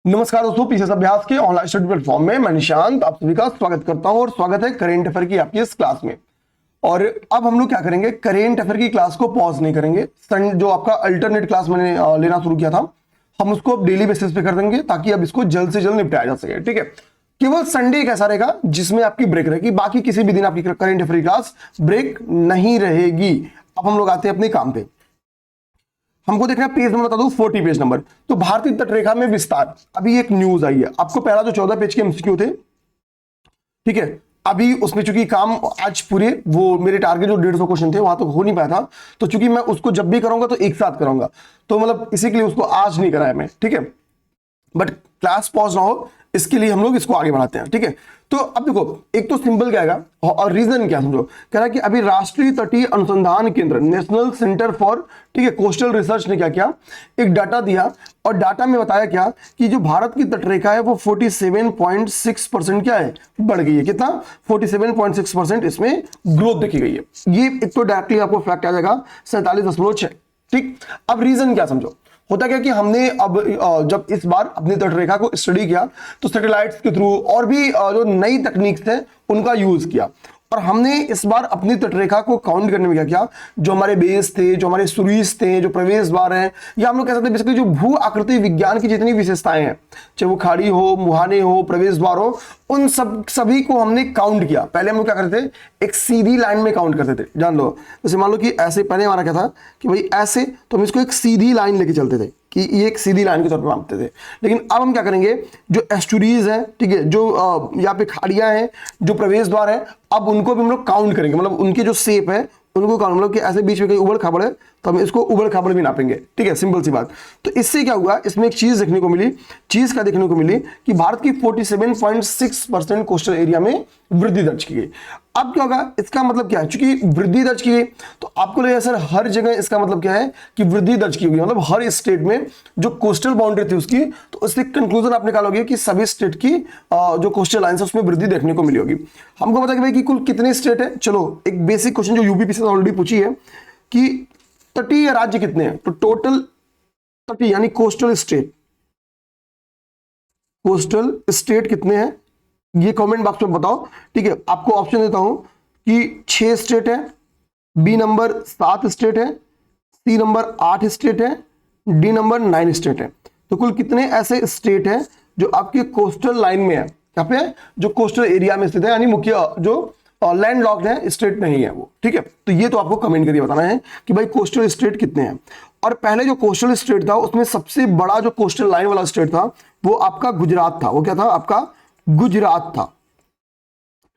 नमस्कार दोस्तों, पीसीएस अभ्यास के ऑनलाइन स्टडी प्लेटफॉर्म में मैं निशांत आप सभी का स्वागत करता हूं और स्वागत है करेंट अफेयर की आपकी इस क्लास में। और अब हम लोग क्या करेंगे, करेंट अफेयर की क्लास को पॉज नहीं करेंगे। जो आपका अल्टरनेट क्लास मैंने लेना शुरू किया था, हम उसको अब डेली बेसिस पे कर देंगे ताकि अब इसको जल्द से जल्द निपटाया जा सके। ठीक है, केवल संडे एक ऐसा रहेगा जिसमें आपकी ब्रेक रहेगी, बाकी किसी भी दिन आपकी करेंट अफेयर क्लास ब्रेक नहीं रहेगी। अब हम लोग आते हैं अपने काम पे। हमको देखना है पेज नंबर बता दो, 40 पेज नंबर। तो भारतीय तटरेखा में विस्तार, अभी एक न्यूज आई है। आपको पहला जो 14 पेज के एमसीक्यू थे, ठीक है, अभी उसमें चूंकि काम आज पूरे वो मेरे टारगेट जो 150 क्वेश्चन थे वहां तो हो नहीं पाया था, तो चूंकि मैं उसको जब भी करूंगा तो एक साथ करूंगा, तो मतलब इसी के लिए उसको आज नहीं कराया मैं। ठीक है, बट क्लास पॉज ना हो इसके लिए हम लोग इसको आगे बढ़ाते हैं। ठीक है, तो अब देखो, एक तो सिंपल क्या आएगा और रीजन क्या समझो। कह रहा है कि अभी राष्ट्रीय तटीय अनुसंधान केंद्र नेशनल सेंटर फॉर, ठीक है, कोस्टल रिसर्च ने क्या किया, एक डाटा दिया और डाटा में बताया क्या कि जो भारत की तटरेखा है वो 47.6% क्या है, बढ़ गई है। कितना? 47.6% इसमें ग्रोथ देखी गई है। ये एक तो डायरेक्टली आपको फैक्ट आ जाएगा 47.6। ठीक, अब रीजन क्या समझो। होता क्या कि हमने अब जब इस बार अपनी तटरेखा को स्टडी किया तो सैटेलाइट्स के थ्रू और भी जो नई तकनीक थे उनका यूज किया, और हमने इस बार अपनी तटरेखा को काउंट करने में क्या किया, जो हमारे बेस थे, जो हमारे सुरीस थे, जो प्रवेश द्वार हैं, या हम लोग कह सकते हैं बेसिकली जो भू आकृति विज्ञान की जितनी विशेषताएं हैं, चाहे वो खाड़ी हो, मुहाने हो, प्रवेश द्वार हो, उन सभी को हमने काउंट किया। पहले हम लोग क्या करते थे, एक सीधी लाइन में काउंट करते थे। जान लो, जैसे मान लो कि ऐसे पहले हमारा क्या था कि भाई ऐसे, तो हम इसको एक सीधी लाइन लेके चलते थे कि ये एक सीधी लाइन के तौर पर मानते थे। लेकिन अब हम क्या करेंगे, जो एस्टुरीज है, ठीक है, जो यहाँ पे खाड़ियां हैं, जो प्रवेश द्वार है, अब उनको भी हम लोग काउंट करेंगे। मतलब उनकी जो शेप है उनको काउंट, मतलब कि ऐसे बीच में कहीं उबड़ खाबड़ है तो हम इसको उबड़ खाबड़ भी नापेंगे। ठीक है, सिंपल सी बात। तो इससे क्या हुआ, इसमें एक चीज देखने को मिली, चीज क्या देखने को मिली कि भारत की 47.6% कोस्टल एरिया में वृद्धि दर्ज की गई। अब क्या होगा, इसका मतलब क्या है, चूंकि वृद्धि दर्ज की गई तो आपको लगेगा सर हर जगह इसका मतलब क्या है कि वृद्धि दर्ज की होगी, मतलब हर स्टेट में जो कोस्टल बाउंड्री थी उसकी, तो उससे कंक्लूजन आप निकालोगे कि सभी स्टेट की जो कोस्टल लाइन है उसमें वृद्धि देखने को मिली होगी। हमको पता कि भाई कि कुल कितने स्टेट है। चलो एक बेसिक क्वेश्चन जो यूपीपीसी ने ऑलरेडी पूछी है कि तटीय राज्य कितने हैं, तो टोटल तटीय यानी कोस्टल स्टेट कितने हैं, ये कमेंट बॉक्स में बताओ। ठीक है, आपको ऑप्शन देता हूं कि 6 स्टेट है, बी नंबर 7 स्टेट है, सी नंबर 8 स्टेट है, डी नंबर 9 स्टेट है। तो कुल कितने ऐसे स्टेट हैं जो आपके कोस्टल लाइन में है, यहाँ पे जो कोस्टल एरिया में स्थित है, यानी मुख्य जो लैंड लॉक्ड है, स्टेट नहीं है वो। ठीक है, तो ये तो आपको कमेंट करके बताना है कि भाई कोस्टल स्टेट कितने हैं। और पहले जो कोस्टल स्टेट था उसमें सबसे बड़ा जो कोस्टल लाइन वाला स्टेट था वो आपका गुजरात था। वो क्या था आपका? गुजरात था।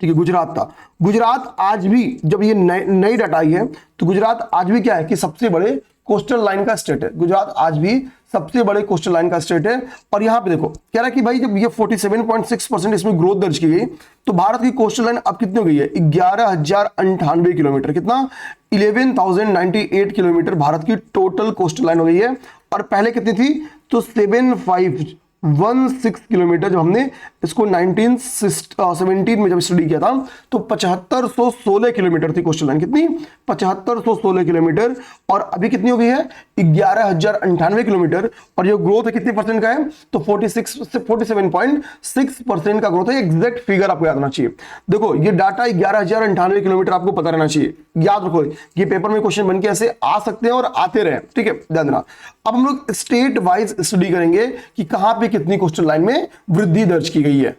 ठीक है, गुजरात था। गुजरात आज भी, जब ये नई डाटा आई है तो गुजरात आज भी क्या है कि सबसे बड़े कोस्टल लाइन का स्टेट है। गुजरात आज भी सबसे बड़े कोस्टल लाइन का स्टेट है। और यहां पे देखो कह रहा है कि भाई जब ये 47.6% इसमें ग्रोथ दर्ज की गई तो भारत की कोस्टल लाइन अब कितनी हो गई है? 11,098 किलोमीटर। कितना? 11,098 किलोमीटर भारत की टोटल कोस्टल लाइन हो गई है। और पहले कितनी थी? तो 7,516 किलोमीटर। जब हमने इसको 1917 में जब स्टडी किया था तो 7516 किलोमीटर थी कोस्टल लाइन। कितनी? 7516 किलोमीटर। और अभी कितनी हो गई है? 11,098 किलोमीटर। और ये ग्रोथ है कितने परसेंट का है? तो 47.6% का ग्रोथ है। एग्जैक्ट फिगर आपको याद रहना चाहिए। देखो ये डाटा 11,098 किलोमीटर आपको पता रहना चाहिए, याद रखो। ये पेपर में क्वेश्चन बनके ऐसे आ सकते हैं और आते रहे। ठीक है, ध्यान देना। अब हम लोग स्टेट वाइज स्टडी करेंगे कि कहां पे कितनी कोस्टल लाइन में वृद्धि दर्ज की गई है।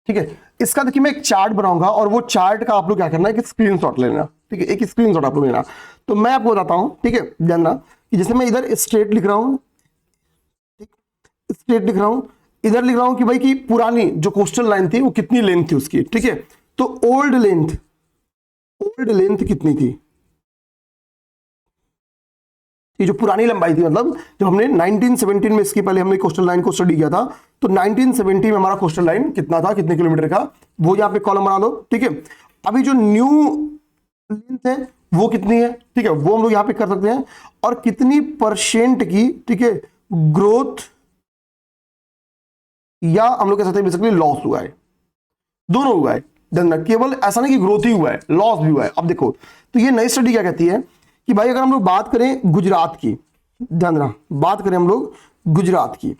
ठीक है, इसका देखिए मैं एक चार्ट बनाऊंगा और वो चार्ट का आप लोग क्या करना है कि स्क्रीनशॉट लेना। ठीक है, एक स्क्रीनशॉट आप लोग लेना। तो मैं आपको बताता हूं, ठीक है, ध्यान देना कि जैसे मैं इधर स्टेट लिख रहा हूं, स्टेट लिख रहा हूं, इधर लिख रहा हूं कि भाई की पुरानी जो कोस्टल लाइन थी वो कितनी लेंथ थी उसकी। ठीक है, तो ओल्ड लेंथ कितनी थी, ये जो पुरानी लंबाई थी, मतलब जब हमने 1917 में इसकी पहले हमने कोस्टल लाइन को स्टडी किया था तो 1970 में हमारा कोस्टल लाइन कितना था, कितने किलोमीटर का, वो यहां पे कॉलम बना दो। ठीक है, अभी जो न्यू लेंथ है वो कितनी है, ठीक है, वो हम लोग यहां पे कर सकते हैं। और कितनी परसेंट की, ठीक है, ग्रोथ या हम लोग कह सकते हैं बेसिकली लॉस हुआ है, दोनों हुआ है। केवल ऐसा नहीं कि ग्रोथ ही हुआ है, लॉस भी हुआ है। अब देखो तो ये नई स्टडी क्या कहती है कि भाई अगर हम लोग बात करें गुजरात की, ध्यान देना, बात करें हम लोग गुजरात की,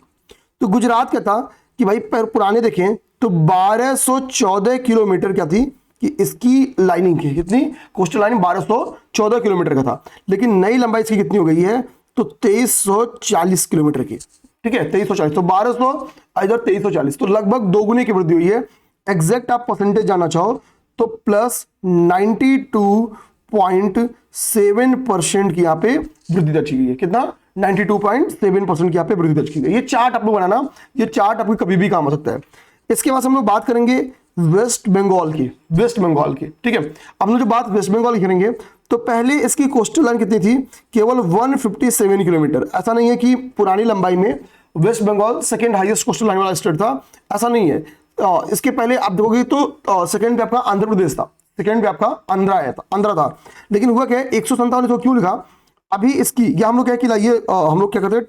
तो गुजरात क्या था कि भाई पुराने देखें तो 1214 किलोमीटर क्या थी कि इसकी लाइनिंग की, कितनी कोस्टल लाइन 1214 किलोमीटर का था, लेकिन नई लंबाई इसकी कितनी हो गई है तो 2340 किलोमीटर की। ठीक है, 2340, तो 1200 इधर 2340, तो लगभग दोगुनी की वृद्धि हुई है। एग्जैक्ट आप परसेंटेज जानना चाहो तो प्लस 92.7% की यहाँ पे वृद्धि दर्ज की गई है। कितना? 92.7% की यहाँ पे वृद्धि दर्ज की गई। ये चार्ट आपको बनाना, ये चार्ट आपको कभी भी काम आ सकता है। इसके बाद हम लोग बात करेंगे वेस्ट बंगाल की, वेस्ट बंगाल की। ठीक है, अब हम जो बात वेस्ट बंगाल की करेंगे तो पहले इसकी कोस्टल लाइन कितनी थी? केवल 157 किलोमीटर। ऐसा नहीं है कि पुरानी लंबाई में West Bengal second highest coastal line वाला स्टेट था, ऐसा नहीं है। इसके पहले आप देखोगे तो सेकेंड पे आपका आंध्र प्रदेश था, सेकेंड पे आपका आंध्रा था। लेकिन हुआ क्या है, 157 तो क्यों लिखा? अभी इसकी या हम लोग क्या लाइए, हम लोग क्या करते हैं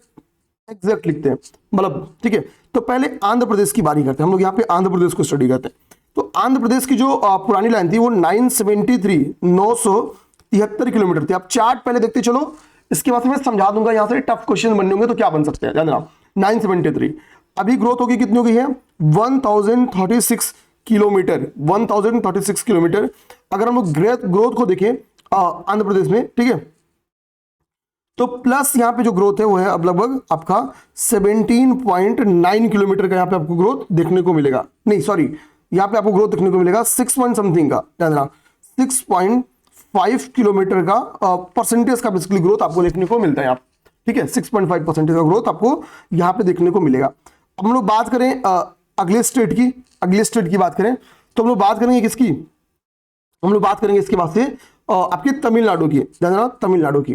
एग्जैक्ट लिखते हैं, मतलब ठीक है। तो पहले आंध्र प्रदेश की बारी करते हैं हम लोग, यहाँ पे आंध्र प्रदेश को स्टडी करते हैं। तो आंध्र प्रदेश की जो पुरानी लाइन थी वो 973 किलोमीटर थी। आप चार्ट पहले देखते चलो, इसके बाद मैं समझा दूंगा। यहाँ से टफ क्वेश्चन बनने होंगे तो क्या बन सकते हैं, ध्यान देना। 973 अभी ग्रोथ होगी, कितनी हो गई है? 1036 किलोमीटर, 1036 किलोमीटर। अगर हम लोग ग्रोथ को देखें आंध्र प्रदेश में, ठीक है, तो प्लस यहाँ पे जो ग्रोथ है वो है अब लगभग आपका 17.9 किलोमीटर का यहाँ पे आपको ग्रोथ देखने को मिलेगा। नहीं सॉरी, यहाँ पे आपको ग्रोथ देखने को मिलेगा 6 पॉइंट समथिंग का, ध्यान देना 6.5 किलोमीटर का परसेंटेज का बेसिकली ग्रोथ आपको देखने को मिलता है यहाँ। ठीक है, 6.5% का ग्रोथ आपको यहाँ पे देखने को मिलेगा। अब हम लोग बात करें अगले स्टेट की, अगले स्टेट की बात करें तो हम लोग बात करेंगे किसकी? हम लोग बात करेंगे इसके बाद से आपकी तमिलनाडु की, ध्यान देना तमिलनाडु की।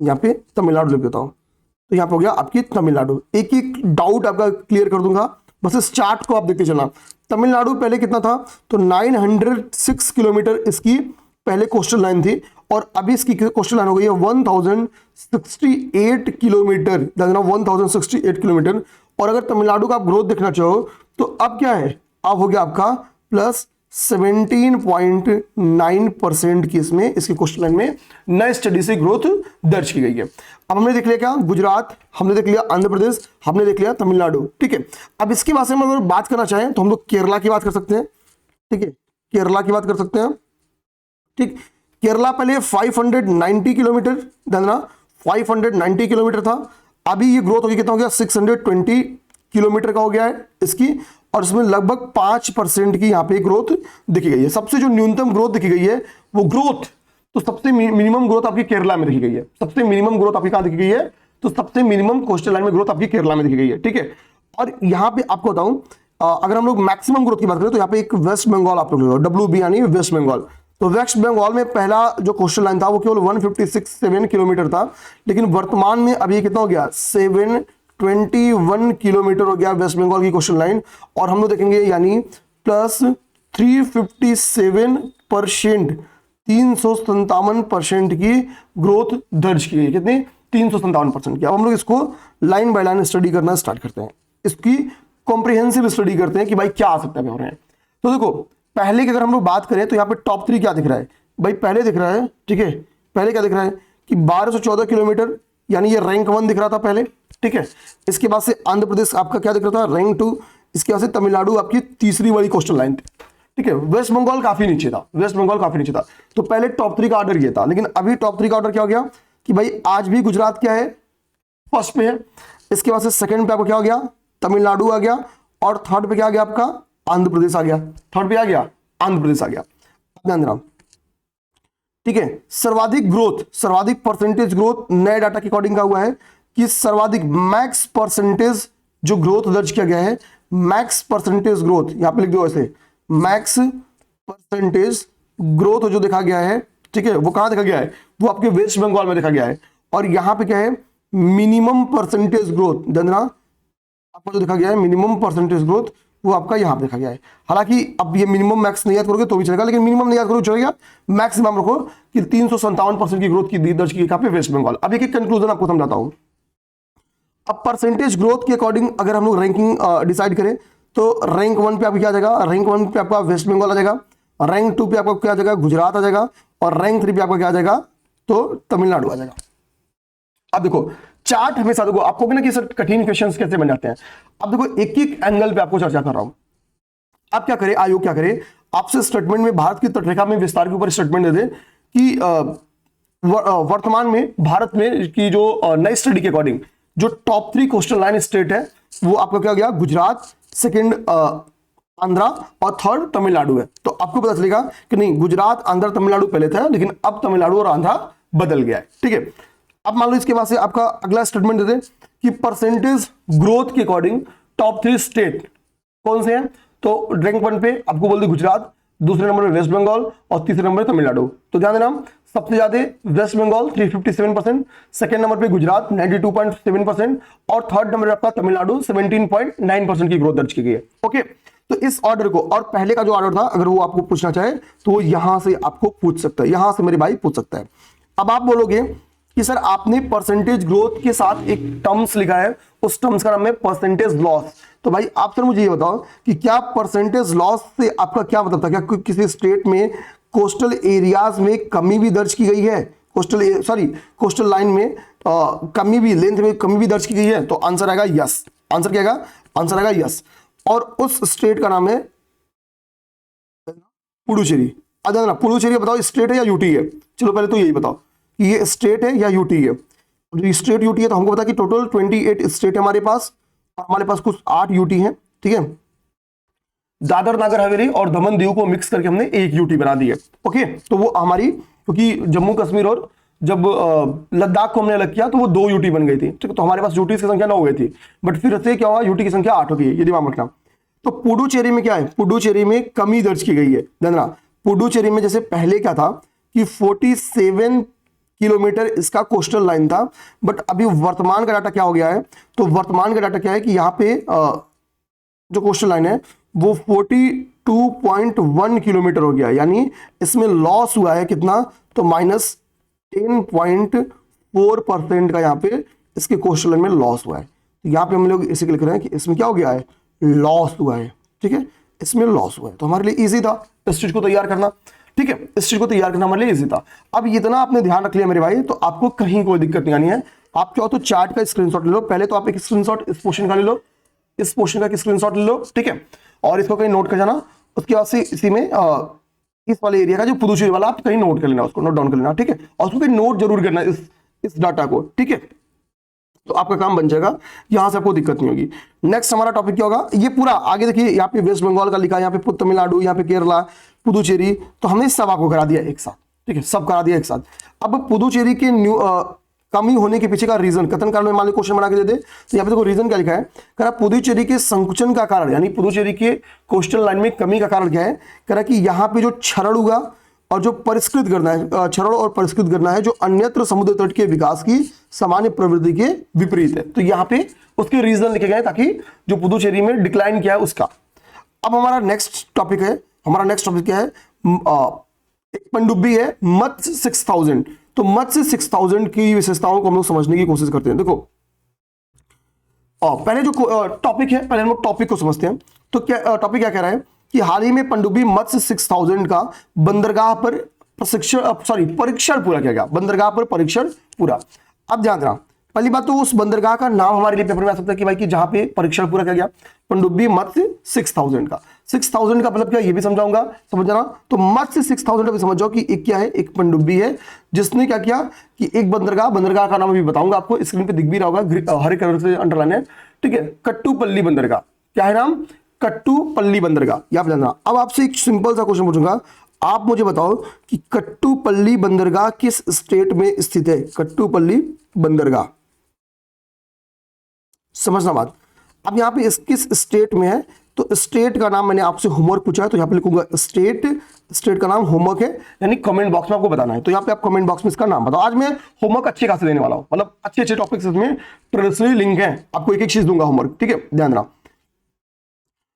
यहाँ पे तमिलनाडु लिख देता हूं, तो यहाँ पे हो गया आपकी तमिलनाडु। एक एक डाउट आपका क्लियर कर दूंगा, बस इस चार्ट को आप देखते चलना। तमिलनाडु पहले कितना था? तो 906 किलोमीटर इसकी पहले कोस्टल लाइन थी, और अभी इसकी कोस्टल लाइन हो गई है 1068 किलोमीटर, 1068 किलोमीटर। और अगर तमिलनाडु का आप ग्रोथ देखना चाहो तो अब क्या है, अब हो गया आपका प्लस 17.9% की इसमें इसकी कोस्टल लाइन में नए स्टडी से ग्रोथ दर्ज की गई है। अब हमने देख लिया क्या? गुजरात, हमने देख लिया आंध्र प्रदेश, हमने देख लिया तमिलनाडु। ठीक है, अब इसके बाद से हम अगर बात करना चाहें तो हम लोग केरला की बात कर सकते हैं। ठीक है, केरला की बात कर सकते हैं। ठीक, केरला पहले 590 किलोमीटर, ध्यान देना 590 किलोमीटर था। अभी ये ग्रोथ होगी, कितना हो गया? 620 किलोमीटर का हो गया है इसकी, और इसमें लगभग 5% की यहाँ पे ग्रोथ देखी गई है। सबसे जो न्यूनतम ग्रोथ देखी गई है वो ग्रोथ, तो सबसे मिनिमम ग्रोथ आपकी केरला में देखी गई है। सबसे मिनिमम ग्रोथ आपकी कहाँ देखी गई है? तो सबसे मिनिमम कोस्टल लाइन में ग्रोथ आपकी केरला में देखी गई है। ठीक है, और यहाँ पे आपको बताऊं, अगर हम लोग मैक्सिमम ग्रोथ की बात करें तो यहाँ पे एक वेस्ट बंगाल आप लोग WB यानी वेस्ट बंगाल। तो वेस्ट बंगाल में पहला जो कोस्टल लाइन था वो केवल 156 किलोमीटर था, लेकिन वर्तमान में अभी कितना हो गया? 721 किलोमीटर हो गया वेस्ट बंगाल की कोस्टल लाइन। और हम लोग देखेंगे यानी प्लस 357%, 357% की ग्रोथ दर्ज की है। कितनी? 357% की। अब हम लोग इसको लाइन बाय लाइन स्टडी करना स्टार्ट करते हैं, इसकी कॉम्प्रिहेंसिव स्टडी करते हैं कि भाई क्या आ सकता है हो रहे हैं। तो देखो पहले की अगर हम लोग बात करें तो यहाँ पे टॉप 3 क्या दिख रहा है भाई? पहले दिख रहा है, ठीक है, पहले क्या दिख रहा है कि 1214 किलोमीटर, यानी ये रैंक 1 दिख रहा था पहले। ठीक है, इसके बाद से आंध्र प्रदेश आपका क्या दिख रहा था? रैंक 2। इसके बाद से तमिलनाडु आपकी तीसरी वाली कोस्टल लाइन थी। ठीक है, वेस्ट बंगाल काफी नीचे था, वेस्ट बंगाल काफी नीचे था। तो पहले टॉप 3 का ऑर्डर ये था, लेकिन अभी टॉप 3 का ऑर्डर क्या हो गया कि भाई आज भी गुजरात क्या है? फर्स्ट पे है। इसके बाद से सेकंड पे आपको क्या हो गया? तमिलनाडु आ गया, और थर्ड पे क्या आ गया आपका? आंध्र प्रदेश आ गया। थर्ड पे आ गया आंध्र प्रदेश आ गया, ध्यान देना। ठीक है, सर्वाधिक ग्रोथ, सर्वाधिक परसेंटेज ग्रोथ नए डाटा के अकॉर्डिंग का हुआ है कि सर्वाधिक मैक्स परसेंटेज जो ग्रोथ दर्ज किया गया है, मैक्स परसेंटेज ग्रोथ यहां पे लिख दो ऐसे, मैक्स परसेंटेज ग्रोथ जो देखा गया है, ठीक है, वो कहां देखा गया है? वो आपके वेस्ट बंगाल में देखा गया है। और यहां पे क्या है? मिनिमम परसेंटेज ग्रोथ, ध्यान देना, आपको जो देखा गया है मिनिमम परसेंटेज ग्रोथ, वो आपका यहां पे देखा गया है। हालांकि अब ये मिनिमम मैक्स नहीं याद करोगे तो भी चलेगा, लेकिन मिनिमम नहीं याद करोगे चलेगा, मैक्सिमम रखो कि 357% की ग्रोथ की दर्ज की यहाँ पे वेस्ट बंगाल। अब एक कंक्लूजन आपको समझाता हूं। अब परसेंटेज ग्रोथ के अकॉर्डिंग अगर हम लोग रैंकिंग डिसाइड करें तो रैंक 1 पे आपको क्या आ जाएगा? रैंक 1 पे आपका वेस्ट बंगाल आ जाएगा, रैंक 2 पे आपको क्या आ जाएगा? गुजरात आ जाएगा, और रैंक 3 पे आपका क्या आ जाएगा? तो तमिलनाडु आ जाएगा। अब देखो चार्ट हमेशा देखो आपको ना कि सर कठिन क्वेश्चंस कैसे बन जाते हैं। अब देखो एक एक एंगल पे आपको चर्चा कर रहा हूं। अब क्या करे आयोग, क्या करे, आपसे स्टेटमेंट में भारत की तटरेखा में विस्तार के ऊपर स्टेटमेंट दे दे कि वर्तमान में भारत में की जो नई स्टडी के अकॉर्डिंग जो टॉप 3 कोस्टल लाइन स्टेट है वो आपका क्या गया, गुजरात, सेकंड आंध्रा और थर्ड तमिलनाडु है। तो आपको पता चलेगा कि नहीं, गुजरात, आंध्र, तमिलनाडु पहले था, लेकिन अब तमिलनाडु और आंध्रा बदल गया है। ठीक है, अब मान लो इसके बाद से आपका अगला स्टेटमेंट दे दे कि परसेंटेज ग्रोथ के अकॉर्डिंग टॉप 3 स्टेट कौन से हैं। तो रैंक 1 पे आपको बोल दे गुजरात, दूसरे नंबर पे वेस्ट बंगाल और तीसरे नंबर पे तमिलनाडु। तो ध्यान देना, सबसे ज्यादा वेस्ट बंगाल 357%, सेकंड नंबर पे गुजरात 92.7% और थर्ड नंबर पे आपका तमिलनाडु 17.9% की ग्रोथ दर्ज की गई है। ओके, तो इस ऑर्डर को, और पहले का जो ऑर्डर था अगर वो आपको पूछना चाहे तो वो यहां से आपको पूछ सकता है, यहां से मेरे भाई पूछ सकता है। अब आप बोलोगे कि सर आपने परसेंटेज ग्रोथ के साथ एक टर्म्स लिखा है, उस टर्म्स का नाम है परसेंटेज लॉस। तो भाई आप सर मुझे ये बताओ कि क्या परसेंटेज लॉस से आपका क्या मतलब था, क्या किसी स्टेट में कोस्टल एरियाज में कमी भी दर्ज की गई है, कोस्टल लाइन में कमी भी, लेंथ में कमी भी दर्ज की गई है। तो आंसर आएगा यस। आंसर क्या आएगा, आंसर आएगा यस। और उस स्टेट का नाम है पुडुचेरी। अच्छा, पुडुचेरी बताओ स्टेट है या यूटी है, चलो पहले तो यही बताओ कि ये स्टेट है या यूटी है। जो स्टेट यूटी है तो हमको पता कि टोटल 28 स्टेट है हमारे पास, और हमारे पास कुछ 8 यूटी हैं। ठीक है, दादर नागर हवेली और दमन दीव को मिक्स करके हमने एक यूटी बना दी है। ओके, तो वो हमारी, क्योंकि जम्मू कश्मीर और जब लद्दाख को हमने अलग किया तो वो 2 यूटी बन गई थी। ठीक है, तो हमारे पास यूटी की संख्या 9 हो गई थी, बट फिर से क्या हुआ, यूटी की संख्या 8 हो गई है, ये दिमाग रखना। तो पुडुचेरी में क्या है, पुडुचेरी में कमी दर्ज की गई है। ध्यान, पुडुचेरी में जैसे पहले क्या था कि 47 किलोमीटर इसका कोस्टल लाइन था, बट अभी वर्तमान का डाटा क्या हो गया है, तो वर्तमान का डाटा क्या है कि यहाँ पे जो कोस्टल लाइन है वो 42.1 किलोमीटर हो गया, यानी इसमें लॉस हुआ है कितना, तो -10.4% का यहाँ पे इसके कोस्टल लाइन में लॉस हुआ है। तो यहाँ पे हम लोग इसे लिख रहे हैं कि इसमें क्या हो गया है, लॉस हुआ है। ठीक है, इसमें लॉस हुआ है, तो हमारे लिए इजी था इस चीज को तैयार करना। ठीक है, इस चीज को तैयार करना हमारे लिए इजी था। अब इतना आपने ध्यान रख लिया मेरे भाई, तो आपको कहीं कोई दिक्कत नहीं आनी है। आप क्या हो तो चार्ट का स्क्रीनशॉट ले लो, पहले तो आप एक स्क्रीनशॉट इस पोर्शन का ले लो, इस पोर्शन का स्क्रीनशॉट ले लो। ठीक है, और इसको कहीं नोट कर जाना। उसके बाद से इसी में इस वाले एरिया का जो पुडुचेरी वाला आप कहीं नोट कर लेना, उसको नोट डाउन कर लेना। ठीक है, और उसको कहीं नोट जरूर करना इस डाटा को। ठीक है, तो आपका काम बन जाएगा, यहां से आपको दिक्कत नहीं होगी। नेक्स्ट हमारा टॉपिक क्या होगा, ये पूरा आगे देखिए, यहाँ पे वेस्ट बंगाल का लिखा है, यहाँ पे तमिलनाडु, यहाँ पे केरला, पुदुचेरी, तो हमने सब आपको करा दिया एक साथ। ठीक है, सब करा दिया एक साथ। अब पुदुचेरी के कमी होने के पीछे का रीजन, कथन कारण में मान लो क्वेश्चन बना के दे दे, तो यहाँ पे देखो रीजन क्या लिखा है, कह रहा पुदुचेरी के संकुचन का कारण, यानी पुदुचेरी के कोस्टल लाइन में कमी का कारण क्या है, कह रहा कि यहाँ पे जो क्षरण हुआ और जो परिष्कृत करना है, क्षरण और परिष्कृत करना है, जो अन्यत्र समुद्र तट के विकास की सामान्य प्रवृत्ति के विपरीत है। तो यहाँ पे उसके रीजन लिखे गए ताकि जो पुदुचेरी में डिक्लाइन किया है उसका। अब हमारा नेक्स्ट टॉपिक है, क्या है, एक पनडुब्बी है मत्स्य 6000। तो मत्स्य 6000 की विशेषताओं को हम लोग समझने की कोशिश करते हैं। देखो पहले जो टॉपिक है, पहले हम लोग टॉपिक को समझते हैं। तो क्या टॉपिक क्या कह रहा है कि हाल ही में पनडुब्बी मत्स्य 6000 का बंदरगाह पर परीक्षण पूरा किया गया, बंदरगाह पर परीक्षण पूरा। अब ध्यान देना, पहली बात तो उस बंदरगाह का नाम हमारे लिए पेपर में आ सकता है कि भाई कि जहां पे परीक्षण पूरा किया गया, पनडुब्बी मत्स्य 6000 का। 6000 का मतलब क्या, ये भी समझाऊंगा, समझ जाना। तो मत्स्य 6000 का भी समझ जाओ कि एक क्या है, एक पनडुब्बी है जिसने क्या किया कि एक बंदरगाह का नाम अभी बताऊंगा आपको, स्क्रीन पे दिख भी रहा होगा, हरे कलर से अंडरलाइन है। ठीक है, कट्टुपल्ली बंदरगाह, क्या है नाम, कट्टुपल्ली बंदरगाह, याद रखना। अब आपसे एक सिंपल सा क्वेश्चन पूछूंगा, आप मुझे बताओ कि कट्टुपल्ली बंदरगाह किस स्टेट में स्थित है। कट्टुपल्ली बंदरगाह, समझना बात। अब यहाँ पे किस स्टेट में है, तो स्टेट का नाम मैंने आपसे होमवर्क पूछा है, तो यहाँ पे लिखूंगा स्टेट का नाम होमवर्क है, यानी कमेंट बॉक्स में आपको बताना है। तो यहाँ पे आप कमेंट बॉक्स में इसका नाम बताओ। आज मैं होमवर्क अच्छे खासे देने वाला हूँ, मतलब अच्छे टॉपिक्स इसमें ट्रेडिशनली लिंक है, आपको एक एक चीज दूंगा होमवर्क। ठीक है, ध्यान देना।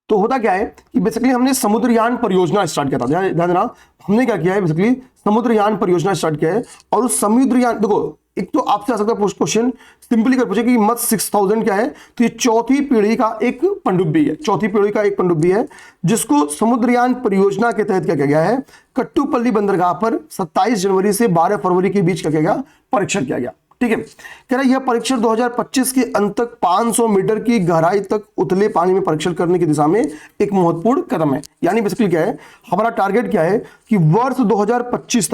तो होता क्या है कि बेसिकली हमने समुद्रयान परियोजना स्टार्ट किया था, ध्यान देना, हमने क्या किया है, बेसिकली समुद्रयान परियोजना स्टार्ट किया है। और उस समुद्रयान, देखो एक तो आपसे आ सकता है क्वेश्चन सिंपली कर पूछे कि मत्स्य 6000 क्या है, तो ये चौथी पीढ़ी का एक पनडुब्बी है, चौथी पीढ़ी का एक पनडुब्बी है जिसको समुद्रयान परियोजना के तहत क्या किया गया है, कट्टुपल्ली बंदरगाह पर 27 जनवरी से 12 फरवरी के बीच क्या किया गया, परीक्षण किया गया। ठीक है। कह रहा है यह परीक्षण 2025 के अंत तक 500 मीटर की गहराई तक उथले पानी में परीक्षण करने की दिशा में एक महत्वपूर्ण कदम है। यानी बेसिकली क्या है, हमारा टारगेट क्या है कि वर्ष 2025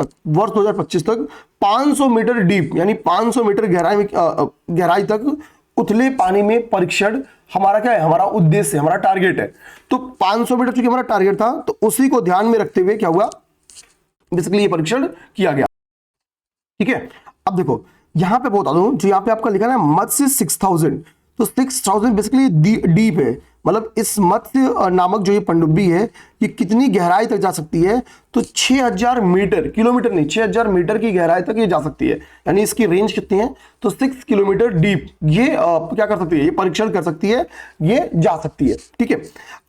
तक 500 मीटर डीप यानी 500 मीटर गहराई तक उथले पानी में परीक्षण हमारा क्या है, हमारा उद्देश्य, हमारा टारगेट है। तो 500 मीटर चूंकि हमारा टारगेट था तो उसी को ध्यान में रखते हुए क्या हुआ, बेसिकली ये परीक्षण किया गया। ठीक है, अब देखो यहां पे बता दूं, जो यहां पे आपका लिखा है ना मत्स्य 6000, तो 6000 बेसिकली डीप है, मतलब इस मत्स्य नामक जो ये पनडुब्बी है ये कितनी गहराई तक जा सकती है, तो 6000 मीटर, किलोमीटर नहीं 6000 मीटर की गहराई तक ये जा सकती है। यानी इसकी रेंज कितनी है, तो 6 किलोमीटर डीप ये क्या कर सकती है, ये परीक्षण कर सकती है, ये जा सकती है। ठीक है,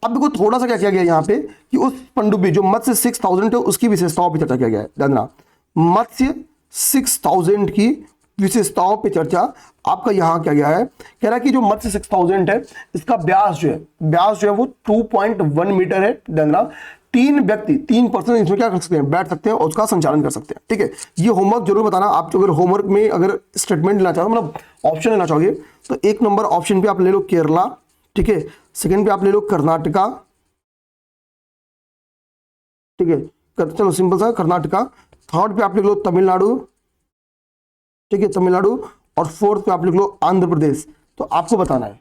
अब देखो थोड़ा सा क्या किया गया यहाँ पे कि उस पनडुब्बी जो मत्स्य 6000 है उसकी विशेषताओं पर चर्चा किया गया है। ध्यान, मत्स्य 6000 की विशेषताओं पे चर्चा आपका यहां क्या गया है, कह रहा है कि जो मत्स्य 6000 है इसका व्यास जो है वो 2.1 मीटर है। देना 3 पर्सन इसमें क्या कर सकते हैं, बैठ सकते हैं और उसका संचालन कर सकते हैं। ठीक है, ये होमवर्क जरूर बताना आप, अगर होमवर्क में अगर स्टेटमेंट लेना चाहो, मतलब ऑप्शन लेना चाहोगे, तो 1 नंबर ऑप्शन पे आप ले लो केरला, ठीक है, सेकंड पे आप ले लो कर्नाटका, ठीक है, चलो सिंपल सा कर्नाटका, थर्ड पे आप लिख लो तमिलनाडु, ठीक है तमिलनाडु, और फोर्थ पे आप लिख लो आंध्र प्रदेश। तो आपको बताना है,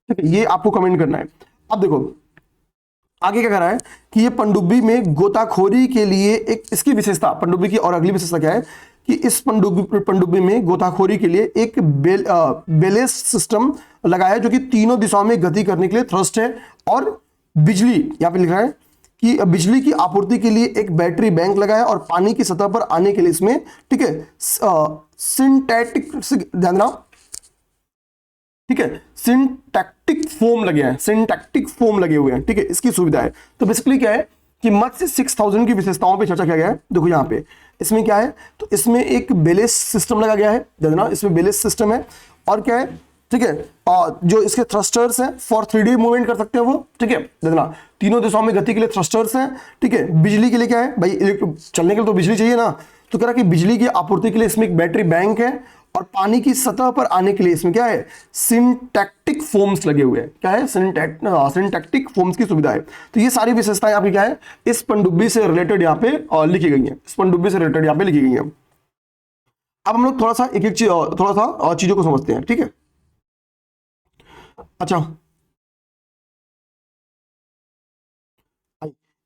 ठीक है, ये आपको कमेंट करना है। अब देखो आगे क्या कर रहा है कि ये पनडुब्बी में गोताखोरी के लिए एक इसकी विशेषता, पनडुब्बी की और अगली विशेषता क्या है कि इस पनडुब्बी में गोताखोरी के लिए एक बेलेस सिस्टम लगा है जो कि तीनों दिशाओं में गति करने के लिए थ्रस्ट है, और बिजली यहां पे लिख रहा है कि बिजली की आपूर्ति के लिए एक बैटरी बैंक लगा है, और पानी की सतह पर आने के लिए इसमें, ठीक है, सिंथेटिक, ध्यान रहा, ठीक है, सिंटैक्टिक फोम लगे हैं, सिंटैक्टिक फोम लगे हुए हैं, ठीक है, इसकी सुविधा है। तो बेसिकली क्या है कि मत्स्य 6000 की विशेषताओं पे चर्चा किया गया है। देखो यहाँ पे इसमें क्या है, तो इसमें एक बेलेस सिस्टम लगा गया है, ध्यान, इसमें बेलेस सिस्टम है, और क्या है, ठीक है, जो इसके थ्रस्टर्स हैं फॉर 3D मूवमेंट कर सकते हैं वो, ठीक है, देखना तीनों दिशाओं में गति के लिए थ्रस्टर्स हैं, ठीक है। बिजली के लिए क्या है भाई, चलने के लिए तो बिजली चाहिए ना, तो कह रहा कि बिजली की आपूर्ति के लिए इसमें एक बैटरी बैंक है, और पानी की सतह पर आने के लिए इसमें क्या है, सिंटैक्टिक फोम्स लगे हुए हैं। क्या है, सिंटैक्टिक फोम्स की सुविधा है। तो ये सारी विशेषताएं आपकी क्या है, इस पनडुब्बी से रिलेटेड यहाँ पे लिखी गई है, इस पनडुब्बी से रिलेटेड यहाँ पे लिखी गई है। अब हम लोग थोड़ा सा एक एक चीज, थोड़ा सा चीजों को समझते हैं, ठीक है। अच्छा,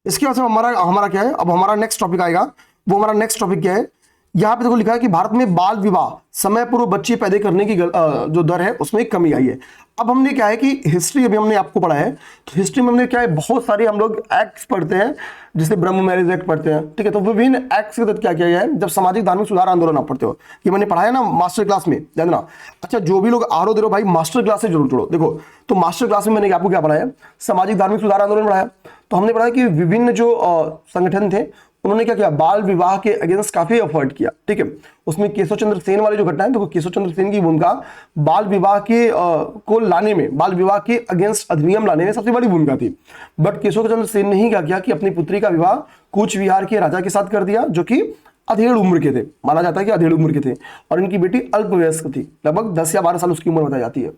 इसके बाद हमारा हमारा क्या है, अब हमारा नेक्स्ट टॉपिक आएगा, वो हमारा नेक्स्ट टॉपिक क्या है, यहां पे देखो लिखा है कि भारत में बाल विवाह, समय पूर्व बच्चे पैदा करने की जो दर है उसमें एक कमी आई है। अब हमने क्या है कि हिस्ट्री अभी हमने आपको पढ़ा है, तो हिस्ट्री में हमने क्या है, बहुत सारे हम लोग एक्ट्स पढ़ते हैं, जैसे ब्रह्म मैरिज एक्ट पढ़ते हैं, ठीक है। तो विभिन्न एक्ट्स के तहत क्या किया गया है, जब सामाजिक धार्मिक सुधार आंदोलन आप पढ़ते हो, ये मैंने पढ़ाया ना मास्टर क्लास में, जानना। अच्छा, जो भी लोग आ रहे हो भाई मास्टर क्लास से जरूर जुड़ो। देखो तो मास्टर क्लास में मैंने आपको क्या पढ़ाया, सामाजिक धार्मिक सुधार आंदोलन पढ़ाया। तो हमने पढ़ा कि विभिन्न जो संगठन थे उन्होंने क्या किया, बाल विवाह के अगेंस्ट काफी एफर्ट किया, ठीक है। उसमें केशव चंद्र सेन वाली जो घटना है, तो केशव चंद्र सेन की भूमिका बाल विवाह के को लाने में, बाल विवाह के अगेंस्ट अधिनियम लाने में सबसे बड़ी भूमिका थी। बट केशव चंद्र सेन ने ही क्या किया कि अपनी पुत्री का विवाह कूच विहार के राजा के साथ कर दिया, जो कि अधेड़ उम्र के थे, माना जाता है कि अधेड़ उम्र के थे, और इनकी बेटी अल्पवयस्क थी, लगभग 10 या 12 साल उसकी उम्र बताई जाती है।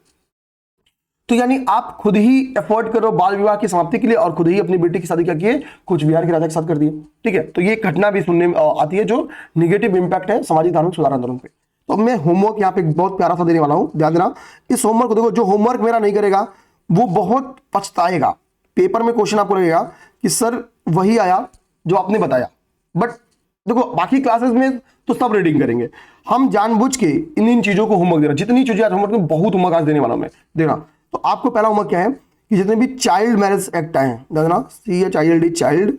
तो यानी आप खुद ही एफर्ट करो बाल विवाह की समाप्ति के लिए, और खुद ही अपनी बेटी की शादी क्या किए, कुछ बिहार के राजा के साथ कर दिए, ठीक है। तो ये घटना भी सुनने में आती है जो निगेटिव इंपैक्ट है सामाजिक धार्मिक सुधार आंदोलन पे। तो मैं होमवर्क यहाँ पे बहुत प्यारा सा देने वाला हूँ, ध्यान देना। इस होमवर्क को देखो, जो होमवर्क मेरा नहीं करेगा वो बहुत पछताएगा। पेपर में क्वेश्चन आपको लगेगा कि सर वही आया जो आपने बताया, बट देखो बाकी क्लासेस में तो सब रीडिंग करेंगे, हम जानबूझ के इन चीजों को होमवर्क दे रहे हैं। जितनी चीजें आज होमवर्क में, बहुत होमवर्क आज देने वाला हूं मैं, देना। तो आपको पहला होमवर्क क्या है कि जितने भी चाइल्ड मैरिज एक्ट आए हैं, देखना, CHILD, चाइल्ड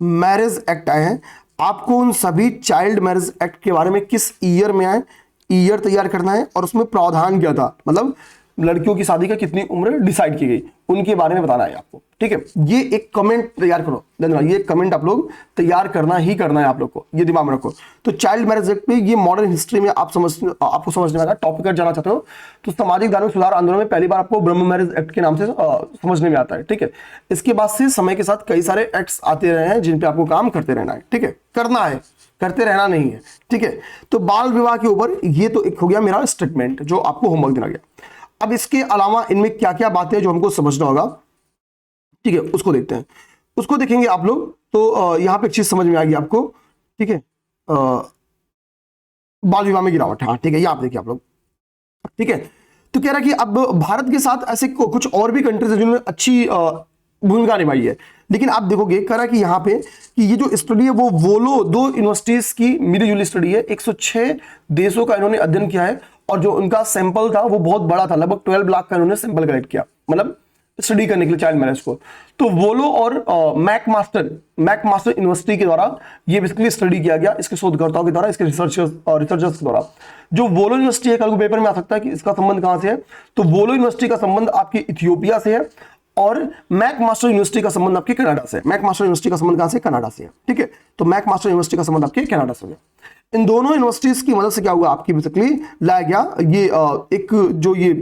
मैरिज एक्ट आए हैं, आपको उन सभी चाइल्ड मैरिज एक्ट के बारे में किस ईयर में आए, ईयर तैयार करना है, और उसमें प्रावधान क्या था, मतलब लड़कियों की शादी का कितनी उम्र डिसाइड की गई, उनके बारे में बताना है आपको, ठीक है। ये एक कमेंट तैयार करो, ये कमेंट आप लोग तैयार करना ही करना है आप लोग को, ये दिमाग में रखो। तो चाइल्ड मैरिज एक्ट पे ये मॉडर्न हिस्ट्री में आपको समझने वाला टॉपिक अगर जाना चाहते हो तो सामाजिक धार्मिक सुधार आंदोलन में पहली बार आपको ब्रह्म मैरिज एक्ट के नाम से समझने में आता है, ठीक है। इसके बाद से समय के साथ कई सारे एक्ट्स आते रहे हैं जिन पे आपको काम करते रहना है, ठीक है, करना है, करते रहना नहीं है, ठीक है। तो बाल विवाह के ऊपर ये तो एक हो गया मेरा स्टेटमेंट जो आपको होमवर्क देना गया। अब इसके अलावा इनमें क्या क्या बातें हैं जो हमको समझना होगा, ठीक है, उसको देखते हैं। उसको देखेंगे आप लोग तो यहां पे एक चीज समझ में आ गई आपको, ठीक है। बाल विवाह में गिरावट, हाँ ठीक है, ये आप देखिए आप लोग, ठीक है। तो कह रहा है कि अब भारत के साथ ऐसे कुछ और भी कंट्रीज हैं जिन्होंने अच्छी भूमिका निभाई है, लेकिन आप देखोगे कह रहा है कि यहाँ पे कि ये जो स्टडी है वो 2 यूनिवर्सिटीज की मिलीजुली स्टडी है। 106 देशों का इन्होंने अध्ययन किया है और जो उनका सैंपल था वो बहुत बड़ा था, लगभग 12 लाख का इन्होंने सैंपल कलेक्ट किया, मतलब स्टडी करने के लिए चाइल्ड मैरिज को। तो वोलो और मैकमास्टर यूनिवर्सिटी के द्वारा ये बेसिकली स्टडी किया गया, इसके शोधकर्ताओं के द्वारा, इसके रिसर्चर्स के द्वारा। जो वोलो यूनिवर्सिटी है, कल को पेपर में आ सकता है कि इसका संबंध कहां से है, तो वोलो यूनिवर्सिटी का संबंध आपकी इथियोपिया से है और मैकमास्टर यूनिवर्सिटी का संबंध आपके कनाडा से। मैकमास्टर यूनिवर्सिटी का संबंध कहां से, कनाडा से है, ठीक है। तो मैकमास्टर यूनिवर्सिटी का संबंध आपके कनाडा से है। इन दोनों यूनिवर्सिटीज की मदद से क्या हुआ, आपकी बेसिकली लाया गया ये एक जो ये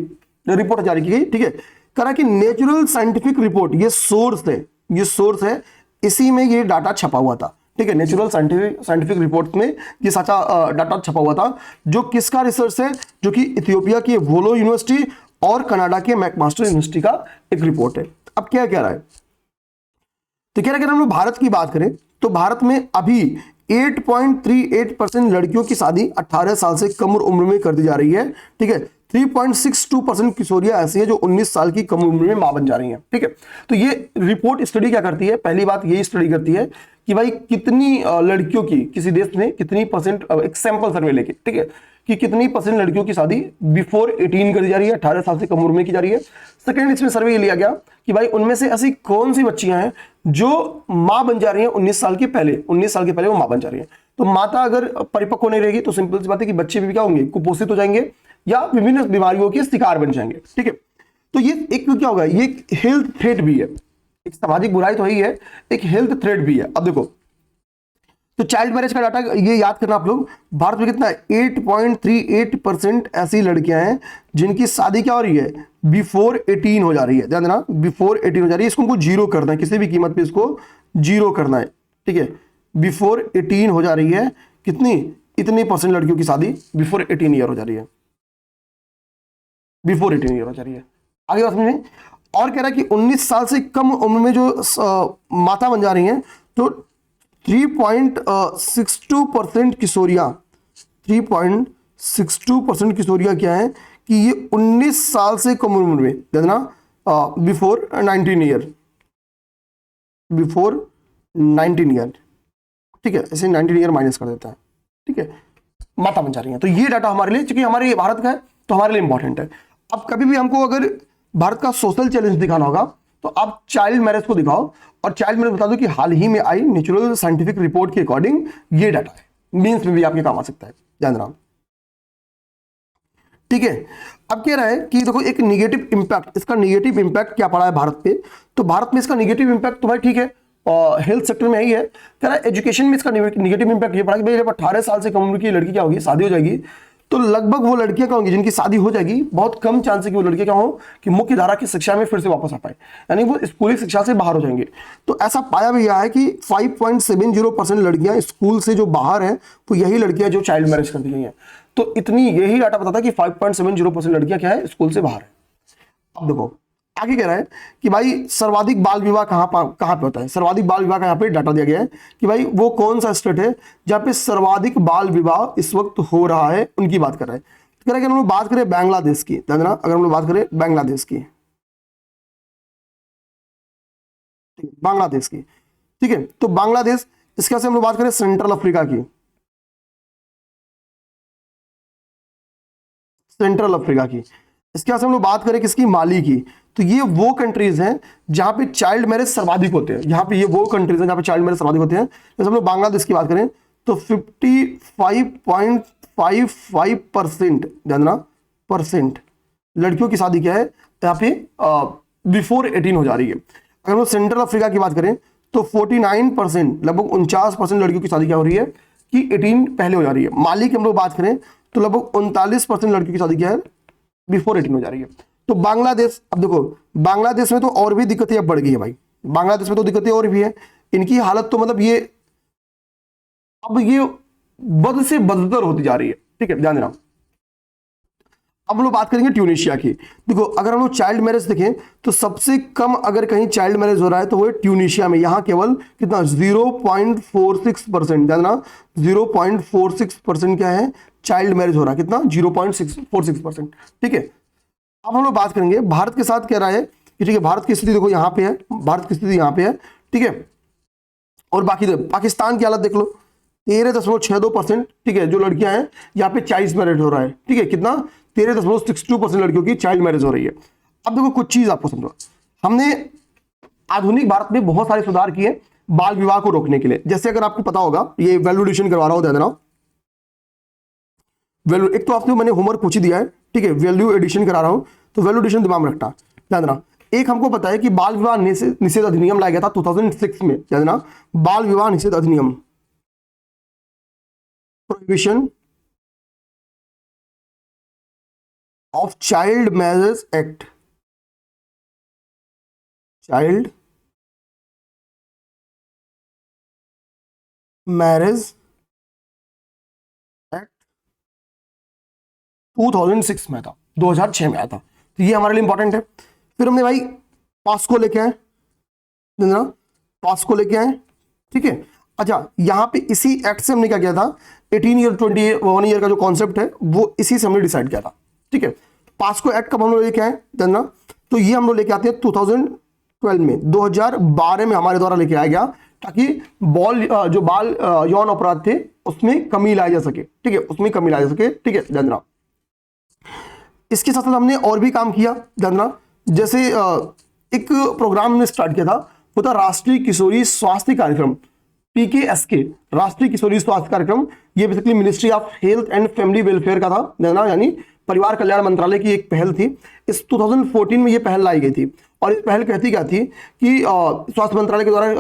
रिपोर्ट जारी की गई, ठीक है। करा कि नेचुरल साइंटिफिक रिपोर्ट, ये सोर्स है, इसी में ये डाटा छपा हुआ था, ठीक है। नेचुरल साइंटिफिक रिपोर्ट में ये साचा डाटा छपा हुआ था, जो किसका रिसर्च है, जो कि इथियोपिया की वोलो यूनिवर्सिटी और कनाडा के मैकमास्टर यूनिवर्सिटी का एक रिपोर्ट है। अब क्या कह रहा है, तो कह रहा है कि हम लोग भारत की बात करें तो भारत में अभी 8.38% लड़कियों की शादी 18 साल से कम उम्र में कर दी जा रही है, ठीक है। 3.62% किशोरियां ऐसी हैं जो 19 साल की कम उम्र में मां बन जा रही हैं, ठीक है। तो ये रिपोर्ट स्टडी क्या करती है, पहली बात यही स्टडी करती है कि भाई कितनी लड़कियों की किसी देश में कितनी परसेंट, एक सैंपल सर्वे लेके, ठीक है, कि कितनी परसेंट लड़कियों की शादी बिफोर 18 कर दी जा रही है, 18 साल से कम उम्र में की जा रही है। सेकंड इसमें सर्वे ये लिया गया कि भाई उनमें से ऐसी कौन सी बच्चियां हैं जो मां बन जा रही हैं 19 साल के पहले वो मां बन जा रही है। तो माता अगर परिपक्व नहीं रहेगी तो सिंपल सी बात है कि बच्चे भी क्या होंगे, कुपोषित हो जाएंगे या विभिन्न बीमारियों के शिकार बन जाएंगे, ठीक है। तो ये एक क्या होगा, ये एक हेल्थ थ्रेट भी है, एक सामाजिक बुराई तो ही है, एक हेल्थ थ्रेट भी है। अब देखो, तो चाइल्ड मैरिज का डाटा ये याद करना आप लोग, भारत में कितना है, 8.38% ऐसी लड़कियां हैं जिनकी शादी क्या हो रही है, बिफोर 18 हो जा रही है। ध्यान देना, बिफोर 18 हो जा रही है, इसको हमको जीरो करना है, किसी भी कीमत पे इसको जीरो करना है, ठीक है। बिफोर 18 हो जा रही है, कितनी, इतनी परसेंट लड़कियों की शादी बिफोर 18 ईयर हो जा रही है, बिफोर 18 ईयर हो जा रही है। आगे बात समझें, और कह रहा है कि 19 साल से कम उम्र में जो माता बन जा रही हैं, तो 3.62% किशोरियां, 3.62% किशोरियां क्या है कि ये 19 साल से कम उम्र में, देखना, बिफोर 19 ईयर, बिफोर 19 ईयर, ठीक है, ऐसे 19 ईयर माइनस कर देता है, ठीक है, माता बन जा रही है। तो ये डाटा हमारे लिए, क्योंकि हमारे भारत का है तो हमारे लिए इंपॉर्टेंट है। अब कभी भी हमको अगर भारत का सोशल चैलेंज दिखाना होगा तो आप चाइल्ड मैरिज को दिखाओ, और चाइल्ड मैरिज बता दो कि हाल ही में आई नेचुरल साइंटिफिक रिपोर्ट के अकॉर्डिंग ये डाटा है, मींस में भी आपके काम आ सकता है, ध्यान रखना, ठीक है। अब कह रहा है कि देखो एक निगेटिव इंपैक्ट, इसका निगेटिव इंपैक्ट क्या पड़ा है भारत पे, तो भारत में इसका निगेटिव इंपैक्ट तो भाई ठीक है, हेल्थ सेक्टर में ही है। कह रहा है एजुकेशन में इसका निगेटिव इंपैक्ट ये पड़ा कि भाई जब 18 साल से कम उम्र की लड़की क्या होगी, शादी हो जाएगी, तो लगभग वो लड़कियां क्या होंगी जिनकी शादी हो जाएगी, बहुत कम चांस है कि वो लड़कियां क्या हो कि मुख्य धारा की शिक्षा में फिर से वापस आ पाए, यानी वो स्कूली शिक्षा से बाहर हो जाएंगे। तो ऐसा पाया भी गया है कि 5.70% लड़कियां स्कूल से जो बाहर हैं वो यही लड़कियां जो चाइल्ड मैरिज कर दी गई हैं। तो इतनी यही डाटा बताता है कि 5.70% लड़कियां क्या है, स्कूल से बाहर है। अब देखो आगे कह रहा है कि भाई सर्वाधिक बाल विवाह कहां पे होता है, सर्वाधिक बाल विवाह का यहाँ पे डाटा दिया गया है कि भाई वो कौन सा स्टेट है जहां पे सर्वाधिक बाल विवाह इस वक्त हो रहा है, उनकी बात कर रहा है। तो कह रहा है कि हम लोग बात करें बांग्लादेश की, ध्यान देना, अगर हम लोग बात करें बांग्लादेश की, बांग्लादेश की, ठीक है, तो बांग्लादेश, इसके से हम लोग बात करें सेंट्रल अफ्रीका की, सेंट्रल अफ्रीका की, इसके से हम लोग बात करें किसकी, माली की। तो ये वो कंट्रीज हैं जहां पे चाइल्ड मैरिज सर्वाधिक होते हैं, यहाँ पे ये वो कंट्रीज हैं जहां पे चाइल्ड मैरिज सर्वाधिक होते हैं। जैसे हम लोग बांग्लादेश की बात करें तो 55.55%, ध्यान देना, परसेंट लड़कियों की शादी क्या है यहाँ पे बिफोर 18 हो जा रही है। अगर हम लोग सेंट्रल अफ्रीका की बात करें तो 49%, लगभग 49% लड़कियों की शादी क्या हो रही है कि 18 पहले हो जा रही है। माली की हम लोग बात करें तो लगभग 39% लड़कियों की शादी क्या है, बिफोर 18 हो जा रही है। तो बांग्लादेश, अब देखो बांग्लादेश में तो और भी दिक्कतें अब बढ़ गई है भाई, बांग्लादेश में तो दिक्कतें और भी है, इनकी हालत तो मतलब ये, अब ये बद से बदतर होती जा रही है। ठीक है, ध्यान देना। अब हम लोग बात करेंगे ट्यूनीशिया की। देखो अगर हम लोग चाइल्ड मैरिज देखें तो सबसे कम अगर कहीं चाइल्ड मैरिज हो रहा है तो वो है ट्यूनीशिया में। यहाँ केवल कितना 0.46%, ध्यान देना 0.46% क्या है, चाइल्ड मैरिज हो रहा है। कितना 0.46%। ठीक है, अब हम लोग बात करेंगे भारत के साथ। कह रहा है कि ठीक है, भारत की स्थिति देखो यहाँ पे है, भारत की स्थिति यहाँ पे है। ठीक है, और बाकी पाकिस्तान की हालत देख लो 13.62%। ठीक है, जो लड़कियां हैं यहाँ पे चाइल्ड मैरिज हो रहा है। ठीक है, कितना 13.62% लड़कियों की चाइल्ड मैरिज हो रही है। अब देखो कुछ चीज आपको समझो, हमने आधुनिक भारत में बहुत सारे सुधार किए बाल विवाह को रोकने के लिए। जैसे अगर आपको पता होगा, ये वैल्यू एडिशन करवा रहा हूं, ध्यान देना। वैल्यू एक तो आपने मैंने होमवर्क पूछ ही दिया है। ठीक है, वैल्यू एडिशन करा रहा हूं तो वैल्यू एडिशन दिमाग में रखना, ध्यान देना। एक हमको पता है कि बाल विवाह निषेध अधिनियम लाया गया था 2006 में, ध्यान देना। बाल विवाह निषेध अधिनियम, prohibition of child marriage act, child marriage act 2006 में था, 2006 में आया था। तो ये हमारे लिए इंपॉर्टेंट है। फिर हमने भाई पास्को लेके आए, पास्को लेके आए। ठीक है, अच्छा यहां पे इसी एक्ट से हमने क्या किया था, 18 ईयर 21 ईयर का जो कॉन्सेप्ट है वो इसी से हमने डिसाइड किया था। ठीक है, पास्को एक्ट कब हम लोग लेके आए, जानना। तो ये हम लोग लेके आते हैं 2012 में, 2012 में हमारे द्वारा लेके आया गया, ताकि जो बाल यौन अपराध थे उसमें कमी लाई जा सके। ठीक है, उसमें कमी लाई जा सके। ठीक है, जानना। इसके साथ साथ हमने और भी काम किया, जानना। जैसे एक प्रोग्राम हमने स्टार्ट किया था, वो था राष्ट्रीय किशोरी स्वास्थ्य कार्यक्रम, PKSK, राष्ट्रीय किशोरी स्वास्थ्य कार्यक्रम। ये basically ministry of health and family welfare का था, जानना, यानी परिवार कल्याण मंत्रालय की एक पहल थी। इस 2014 में ये पहल लाई गई थी। और इस पहल कहती क्या थी कि स्वास्थ्य मंत्रालय के द्वारा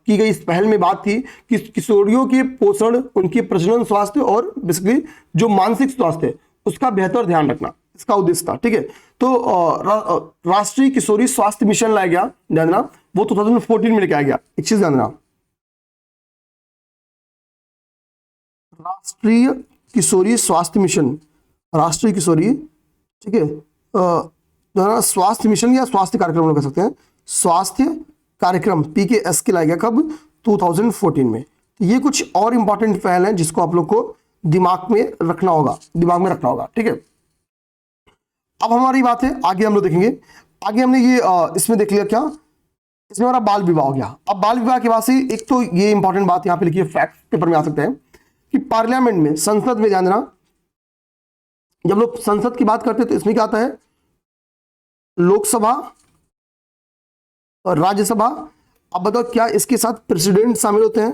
की गई इस पहल में बात थी कि किशोरियों के पोषण, उनके प्रजनन स्वास्थ्य और बेसिकली जो मानसिक स्वास्थ्य है उसका बेहतर ध्यान रखना, इसका उद्देश्य था। ठीक है, तो राष्ट्रीय किशोरी स्वास्थ्य मिशन लाया गया, ध्यान देना, वो 2014 में लेके आया गया। एक चीज ध्यान देना, राष्ट्रीय किशोरी स्वास्थ्य मिशन, राष्ट्रीय किशोरी, ठीक है, स्वास्थ्य मिशन या स्वास्थ्य कार्यक्रम लोग कह सकते हैं, स्वास्थ्य कार्यक्रम PKSK लाया गया कब, 2014 में। तो ये कुछ और इंपॉर्टेंट पहल है जिसको आप लोग को दिमाग में रखना होगा, दिमाग में रखना होगा। ठीक है, अब हमारी बात है आगे हम लोग देखेंगे। आगे हमने ये इसमें देख लिया, क्या इसमें हमारा बाल विवाह हो गया। अब बाल विवाह के बाद से एक तो ये इंपॉर्टेंट बात यहाँ पे लिखी है, फैक्ट पेपर में आ सकते हैं, कि पार्लियामेंट में, संसद में, ध्यान देना, जब लोग संसद की बात करते हैं तो इसमें क्या आता है, लोकसभा और राज्यसभा। अब बताओ क्या इसके साथ प्रेसिडेंट शामिल होते हैं,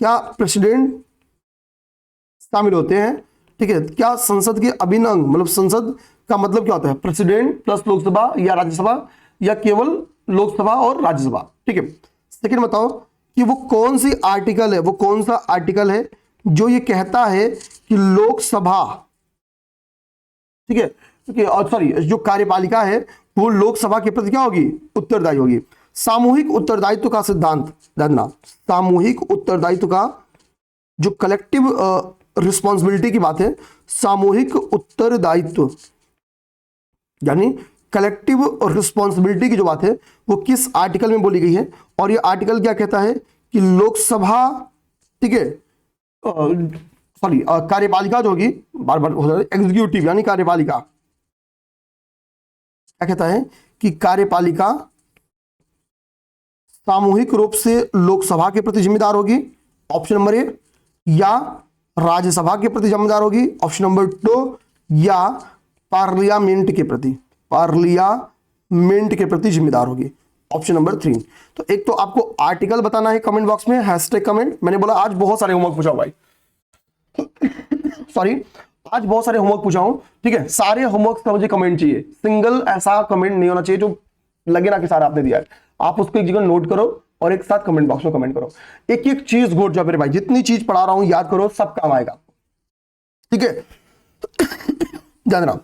क्या प्रेसिडेंट शामिल होते हैं? ठीक है, क्या संसद के अभिन्न अंग, मतलब संसद का मतलब क्या होता है, प्रेसिडेंट प्लस लोकसभा या राज्यसभा, या केवल लोकसभा और राज्यसभा? ठीक है, सेकंड बताओ कि वो कौन सी आर्टिकल है, वो कौन सा आर्टिकल है जो ये कहता है कि लोकसभा, ठीक है, और सॉरी जो कार्यपालिका है वो लोकसभा के प्रति क्या होगी, उत्तरदायी होगी। सामूहिक उत्तरदायित्व का सिद्धांत, जानना, सामूहिक उत्तरदायित्व का जो कलेक्टिव रिस्पॉन्सिबिलिटी की बात है, सामूहिक उत्तरदायित्व यानी कलेक्टिव रिस्पॉन्सिबिलिटी की जो बात है वो किस आर्टिकल में बोली गई है, और ये आर्टिकल क्या कहता है कि लोकसभा, ठीक है, सॉरी कार्यपालिका जो होगी, बार बार हो जाता है, एग्जीक्यूटिव यानी कार्यपालिका, क्या कहता है कि कार्यपालिका सामूहिक रूप से लोकसभा के प्रति जिम्मेदार होगी, ऑप्शन नंबर ए, या राज्यसभा के प्रति जिम्मेदार होगी, ऑप्शन नंबर 2, या पार्लियामेंट के प्रति, पार्लियामेंट के प्रति जिम्मेदार होगी, ऑप्शन नंबर 3। तो एक तो आपको आर्टिकल बताना है कमेंट बॉक्स में, हैशटैग कमेंट। मैंने बोला आज बहुत सारे होमवर्क पूछा भाई सॉरी, आज बहुत सारे होमवर्क पूछा हूं। ठीक है, सारे होमवर्क का मुझे कमेंट चाहिए, सिंगल ऐसा कमेंट नहीं होना चाहिए जो लगे ना कि सारा आपने दिया है। आप उसको एक जगह नोट करो और एक साथ कमेंट बॉक्स में कमेंट करो। एक एक चीज घोट जाओ मेरे भाई, जितनी चीज पढ़ा रहा हूं याद करो, सब काम आएगा। ठीक है, ध्यान रखना,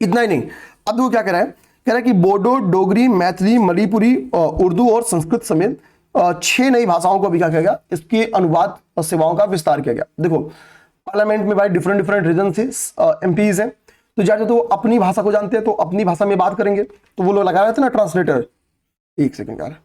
इतना ही नहीं। अब वो क्या कह रहा है, कह रहा है कि बोडो, डोगरी, मैथिली, मणिपुरी, उर्दू और संस्कृत समेत 6 नई भाषाओं को भी क्या किया गया, इसकी अनुवाद सेवाओं का विस्तार किया गया। देखो पार्लियामेंट में भाई डिफरेंट डिफरेंट रीजन से एमपीज हैं, तो जाते तो अपनी भाषा को जानते हैं तो अपनी भाषा में बात करेंगे, तो वो लोग लगा रहे थे ना ट्रांसलेटर, एक सेकंड यार,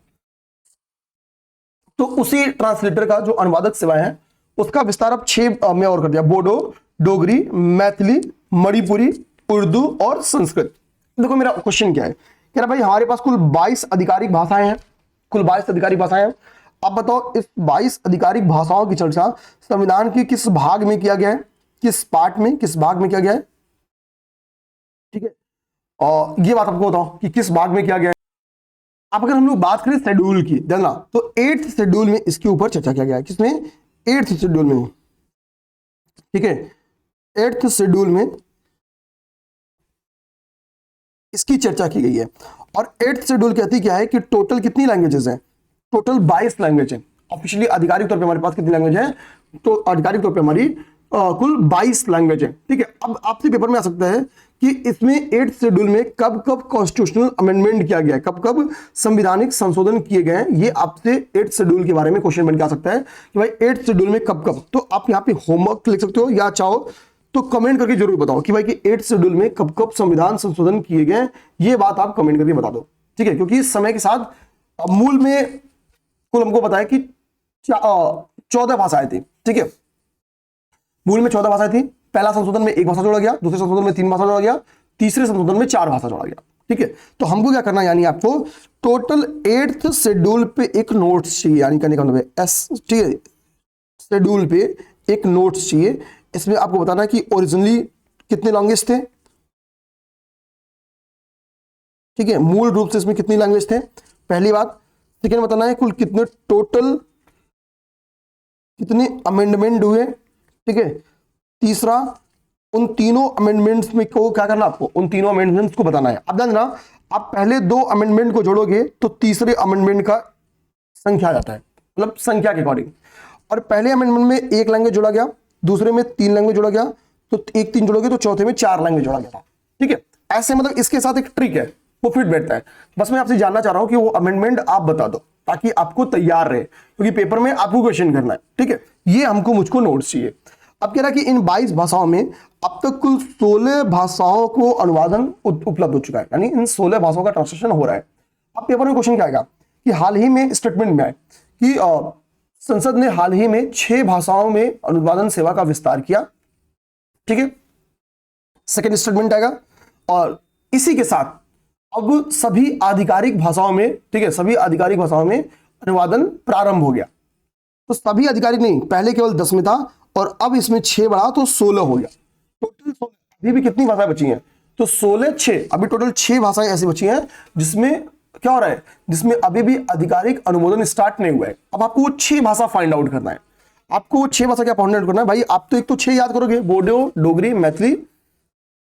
तो उसी ट्रांसलेटर का जो अनुवादक सेवाएं हैं उसका विस्तार अब 6 में और कर दिया, बोडो, डोगरी, मैथिली, मणिपुरी, उर्दू और संस्कृत। देखो मेरा क्वेश्चन क्या है, कह रहा भाई हमारे पास कुल 22 आधिकारिक भाषाएं हैं, कुल 22 आधिकारिक भाषाएं हैं। अब बताओ इस 22 आधिकारिक भाषाओं की चर्चा संविधान के किस भाग में किया गया है, किस पार्ट में, किस भाग में किया गया है, ठीक है, और ये बात आपको बताओ कि किस भाग में किया गया है। अब अगर हम लोग बात करें शेड्यूल की, देखना तो 8th शेड्यूल में इसके ऊपर चर्चा किया गया है, किसमें, 8th शेड्यूल में, ठीक है, 8th शेड्यूल में इसकी चर्चा की गई है। और 8th शेड्यूल कहती क्या है कि टोटल कितनी लैंग्वेजेस हैं, टोटल 22 लैंग्वेज है। ऑफिशियली आधिकारिक तौर पे हमारे पास कितनी लैंग्वेज है, तो आधिकारिक तौर पे हमारी कुल 22 लैंग्वेज है, ठीक है। अब आपसे पेपर में आ सकता है कि इसमें 8th शेड्यूल में कब कब कॉन्स्टिट्यूशनल अमेंडमेंट किया गया है, कब कब संवैधानिक संशोधन किए गए हैं, ये आपसे 8th शेड्यूल के बारे में क्वेश्चन बन के आ सकता है कि भाई 8th शेड्यूल में कब कब। तो आप यहाँ पे होमवर्क लिख सकते हो या चाहो तो कमेंट करके जरूर बताओ कि भाई कि 8th शेड्यूल में कब कब संविधान संशोधन किए गए, ये बात आप कमेंट करके बता दो, ठीक है। क्योंकि समय के साथ मूल में कुल हमको पता है कि 14 भाषाएं थी, ठीक है, मूल में 14 भाषाएं थी। पहला संशोधन में 1 भाषा जोड़ा गया, दूसरे संशोधन में 3 भाषा जोड़ा गया, तीसरे संशोधन में 4 भाषा जोड़ा गया, ठीक है। तो हमको क्या करना है, यानी आपको टोटल 8th शेड्यूल पे एक नोट्स चाहिए, यानी कहने का मतलब है एस, ठीक है, शेड्यूल पे एक नोट्स चाहिए। इसमें आपको बताना है कि ओरिजिनली कितने लैंग्वेज थे, ठीक है, मूल रूप से इसमें कितनी लैंग्वेज थे, पहली बात। सेकेंड बताना है कुल कितने टोटल कितने अमेंडमेंट हुए, ठीक है। तीसरा उन तीनों अमेंडमेंट्स में को क्या करना, आपको उन तीनों अमेंडमेंट्स को बताना है। अब जानना आप पहले 2 अमेंडमेंट को जोड़ोगे तो तीसरे अमेंडमेंट का संख्या आ जाता है, मतलब संख्या के अकॉर्डिंग। और पहले अमेंडमेंट में 1 लैंग्वेज जोड़ा गया, दूसरे में 3 लैंग्वेज जोड़ा गया, तो 1 3 जोड़ोगे तो चौथे में 4 लैंग्वेज जोड़ा गया था, ठीक है। ऐसे मतलब इसके साथ एक ट्रिक है, वो फिट बैठता है। बस मैं आपसे जानना चाह रहा हूं कि वो अमेंडमेंट आप बता दो ताकि आपको तैयार रहे, क्योंकि पेपर में आपको क्वेश्चन करना है, ठीक है। ये हमको मुझको नोट्स चाहिए। अब कह रहा है कि इन 22 भाषाओं में अब तक कुल 16 भाषाओं को अनुवादन उपलब्ध हो चुका है, यानी इन 16 भाषाओं का ट्रांसलेशन हो रहा है। अब पेपर में क्वेश्चन क्या आएगा कि हाल ही में स्टेटमेंट में आए कि संसद ने हाल ही में 6 भाषाओं में अनुवादन सेवा का विस्तार किया, ठीक है, सेकेंड स्टेटमेंट आएगा। और इसी के साथ अब सभी आधिकारिक भाषाओं में, ठीक है, सभी आधिकारिक भाषाओं में अनुवादन प्रारंभ हो गया। तो सभी आधिकारिक नहीं, पहले केवल 10 में था और अब इसमें 6 बढ़ा तो 16 हो गया, टोटल 16। अभी भी कितनी भाषाएं बची हैं, तो 16 6, अभी टोटल 6 भाषाएं ऐसी बची हैं जिसमें क्या हो रहा है, जिसमें अभी भी आधिकारिक अनुमोदन स्टार्ट नहीं हुआ है। अब आपको वो 6 भाषा फाइंड आउट करना है। आपको वो 6 भाषा क्या फाइंड आउट करना है भाई, आप तो एक तो 6 याद करोगे, बोडो, डोगरी, मैथिली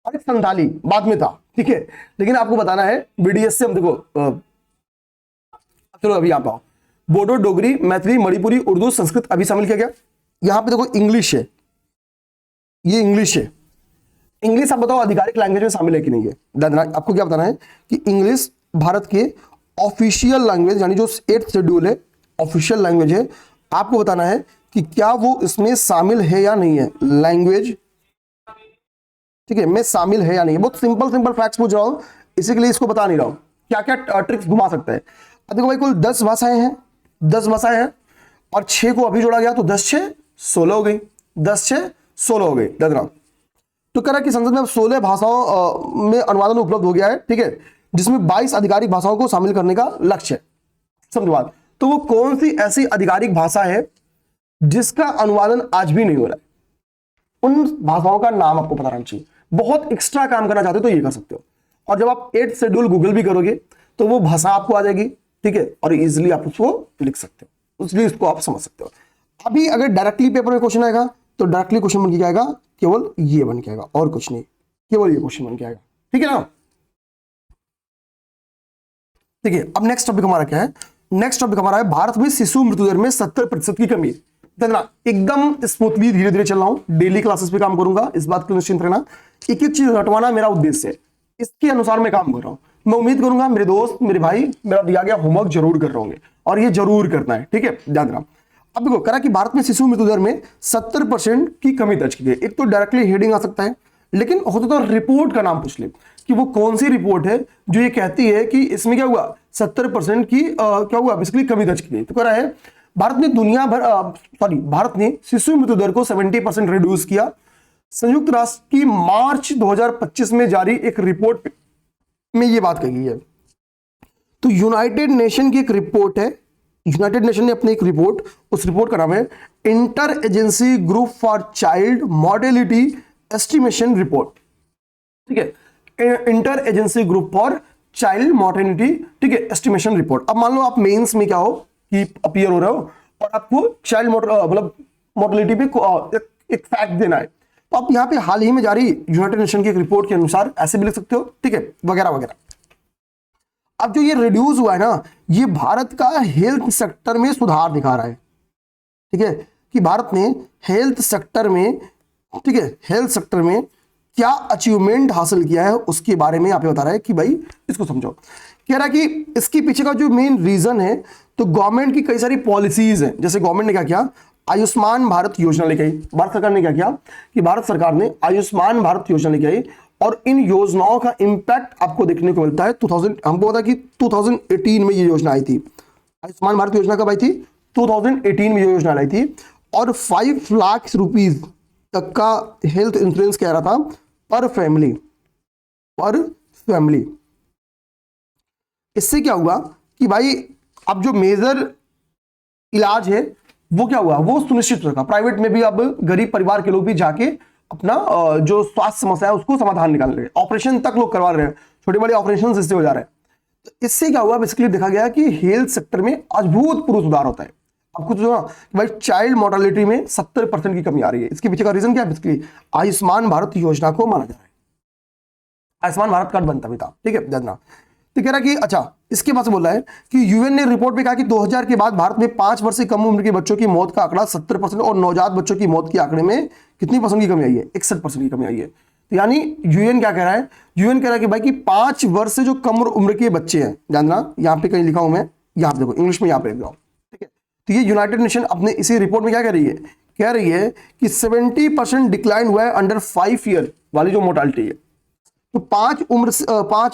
और संथाली बाद में था, ठीक है, लेकिन आपको बताना है बीडीएस से। हम देखो चलो अभी यहाँ पाओ, बोडो, डोगरी, मैथिली, मणिपुरी, उर्दू, संस्कृत अभी शामिल किया गया। यहाँ पे देखो इंग्लिश है, ये इंग्लिश है। इंग्लिश आप बताओ आधिकारिक लैंग्वेज में शामिल है कि नहीं है। आपको क्या बताना है कि इंग्लिश भारत के ऑफिशियल लैंग्वेज, यानी जो 8th शेड्यूल है ऑफिशियल लैंग्वेज है, आपको बताना है कि क्या वो इसमें शामिल है या नहीं है, लैंग्वेज, ठीक है, मैं शामिल है या नहीं। बहुत सिंपल सिंपल फैक्ट्स पूछ रहा हूं, इसी के लिए इसको बता नहीं रहा हूं क्या क्या ट्रिक्स घुमा सकता है। अब देखो भाई कुल 10 भाषाएं हैं, 10 भाषाएं हैं और 6 को अभी जोड़ा गया तो 10 6 16 हो गई, 10 6 16 हो गई। तो कह रहा है कि संसद में अब 16 भाषाओं में अनुवादन उपलब्ध हो गया है, ठीक है, जिसमें 22 आधिकारिक भाषाओं को शामिल करने का लक्ष्य है। समझ बात। तो वो कौन सी ऐसी आधिकारिक भाषा है जिसका अनुवादन आज भी नहीं हो रहा है, उन भाषाओं का नाम आपको पता रहना चाहिए। बहुत एक्स्ट्रा काम करना चाहते हो तो ये कर सकते हो। और जब आप 8th शेड्यूल गूगल भी करोगे तो वो भाषा आपको आ जाएगी, ठीक है, और इजिली आप उसको लिख सकते हो, इसलिए इसको आप समझ सकते हो। अभी अगर डायरेक्टली पेपर में क्वेश्चन आएगा तो डायरेक्टली क्वेश्चन बन के आएगा, केवल ये बन के आएगा और कुछ नहीं, केवल ये क्वेश्चन बन के आएगा, ठीक है ना। ठीक है, अब नेक्स्ट टॉपिक हमारा क्या है, नेक्स्ट टॉपिक हमारा है भारत में शिशु मृत्यु दर में 70% की कमी। देखना एकदम स्मूथली धीरे धीरे चल रहा हूं, डेली क्लासेस पे काम करूंगा, इस बात को निश्चिंत रहना। एक एक चीज हटवाना मेरा उद्देश्य है, इसके अनुसार मैं काम कर रहा हूं। मैं उम्मीद करूंगा मेरे दोस्त, मेरे भाई मेरा दिया गया होमवर्क जरूर कर रहे होंगे और ये जरूर करना है, ठीक है, ध्यान रखना। अब देखो करा कि भारत में शिशु मृत्यु दर में 70% की कमी दर्ज की गई। एक तो डायरेक्टली हेडिंग आ सकता है, लेकिन होता तो रिपोर्ट का नाम पूछ ले कि वो कौन सी रिपोर्ट है जो ये कहती है कि इसमें क्या हुआ, 70% की क्या हुआ बेसिकली कमी दर्ज की गई। तो कह रहा है भारत ने दुनिया भर भारत ने शिशु मृत्यु दर को 70% रिड्यूस किया। संयुक्त राष्ट्र की मार्च 2025 में जारी एक रिपोर्ट में ये बात कही गई है। तो यूनाइटेड नेशन की एक रिपोर्ट है, यूनाइटेड नेशन ने अपनी एक रिपोर्ट, उस रिपोर्ट का नाम है inter agency group for child mortality estimation report, ठीक है, inter agency group for child mortality, ठीक है, एस्टिमेशन रिपोर्ट। अब मान लो आप मेंस में क्या हो कि अपीयर हो रहे हो और आपको चाइल्ड मतलब मॉर्टेलिटी पे एक फैक्ट देना है, तो आप यहाँ पे हाल ही में जारी यूनाइटेड नेशन की एक रिपोर्ट के अनुसार ऐसे भी लिख सकते हो, ठीक है, वगैरह वगैरह। अब जो ये रिड्यूस हुआ है ना, ये भारत का हेल्थ सेक्टर में सुधार दिखा रहा है, ठीक है, कि भारत ने हेल्थ सेक्टर में, ठीक है, हेल्थ सेक्टर में क्या अचीवमेंट हासिल किया है उसके बारे में यहाँ पे बता रहा है कि भाई इसको समझो। कह रहा है कि इसके पीछे का जो मेन रीजन है, तो गवर्नमेंट की कई सारी पॉलिसीज हैं। जैसे गवर्नमेंट ने क्या किया, आयुष्मान भारत योजना लेके आई। भारत सरकार ने क्या किया कि भारत सरकार ने आयुष्मान भारत योजना लेके आई और इन योजनाओं का इंपैक्ट आपको देखने को मिलता है। 2000 हमको पता कि 2018 में ये योजना आई थी। आयुष्मान भारत योजना कब आई थी, 2018 में ये योजना आई थी और 5 लाख रुपीज तक का हेल्थ इंश्योरेंस कह रहा था पर फैमिली, पर फैमिली। इससे क्या हुआ कि भाई अब जो मेजर इलाज है वो क्या हुआ, वो सुनिश्चित होगा। प्राइवेट में भी अब गरीब परिवार के लोग भी जाके अपना जो स्वास्थ्य समस्या है उसको समाधान निकाल रहे हैं। ऑपरेशन तक लोग करवा रहे हैं, छोटे बड़े ऑपरेशन इससे हो जा रहे हैं। तो इससे क्या हुआ बेसिकली देखा गया कि हेल्थ सेक्टर में अभूतपूर्व सुधार होता है। आपको तो भाई चाइल्ड मोर्टेलिटी में 70% की कमी आ रही है। इसके पीछे का रीजन क्या है, बेसिकली आयुष्मान भारत योजना को माना जा रहा है। आयुष्मान भारत कार्ड बनता भी था, ठीक है, जानना। तो कह रहा कि अच्छा, इसके बाद से बोल रहा है कि यूएन ने रिपोर्ट में कहा कि 2000 के बाद भारत में 5 वर्ष से कम उम्र के बच्चों की मौत का आंकड़ा 70% और नवजात बच्चों की मौत के आंकड़े में कितनी % की कमी आई है, 61% की कमी आई है। तो यानी यूएन क्या कह रहा है, यूएन कह रहा है कि भाई कि 5 वर्ष से जो कम उम्र के बच्चे हैं, जानना यहाँ पे कहीं लिखा हूं मैं, यहाँ पे देखो इंग्लिश में यहाँ पे लिख रहा हूं, ठीक है। तो ये यूनाइटेड नेशन अपने इसी रिपोर्ट में क्या कह रही है, कह रही है कि 70% डिक्लाइन हुआ है अंडर 5 ईयर वाली जो मोर्टालिटी है। तो 5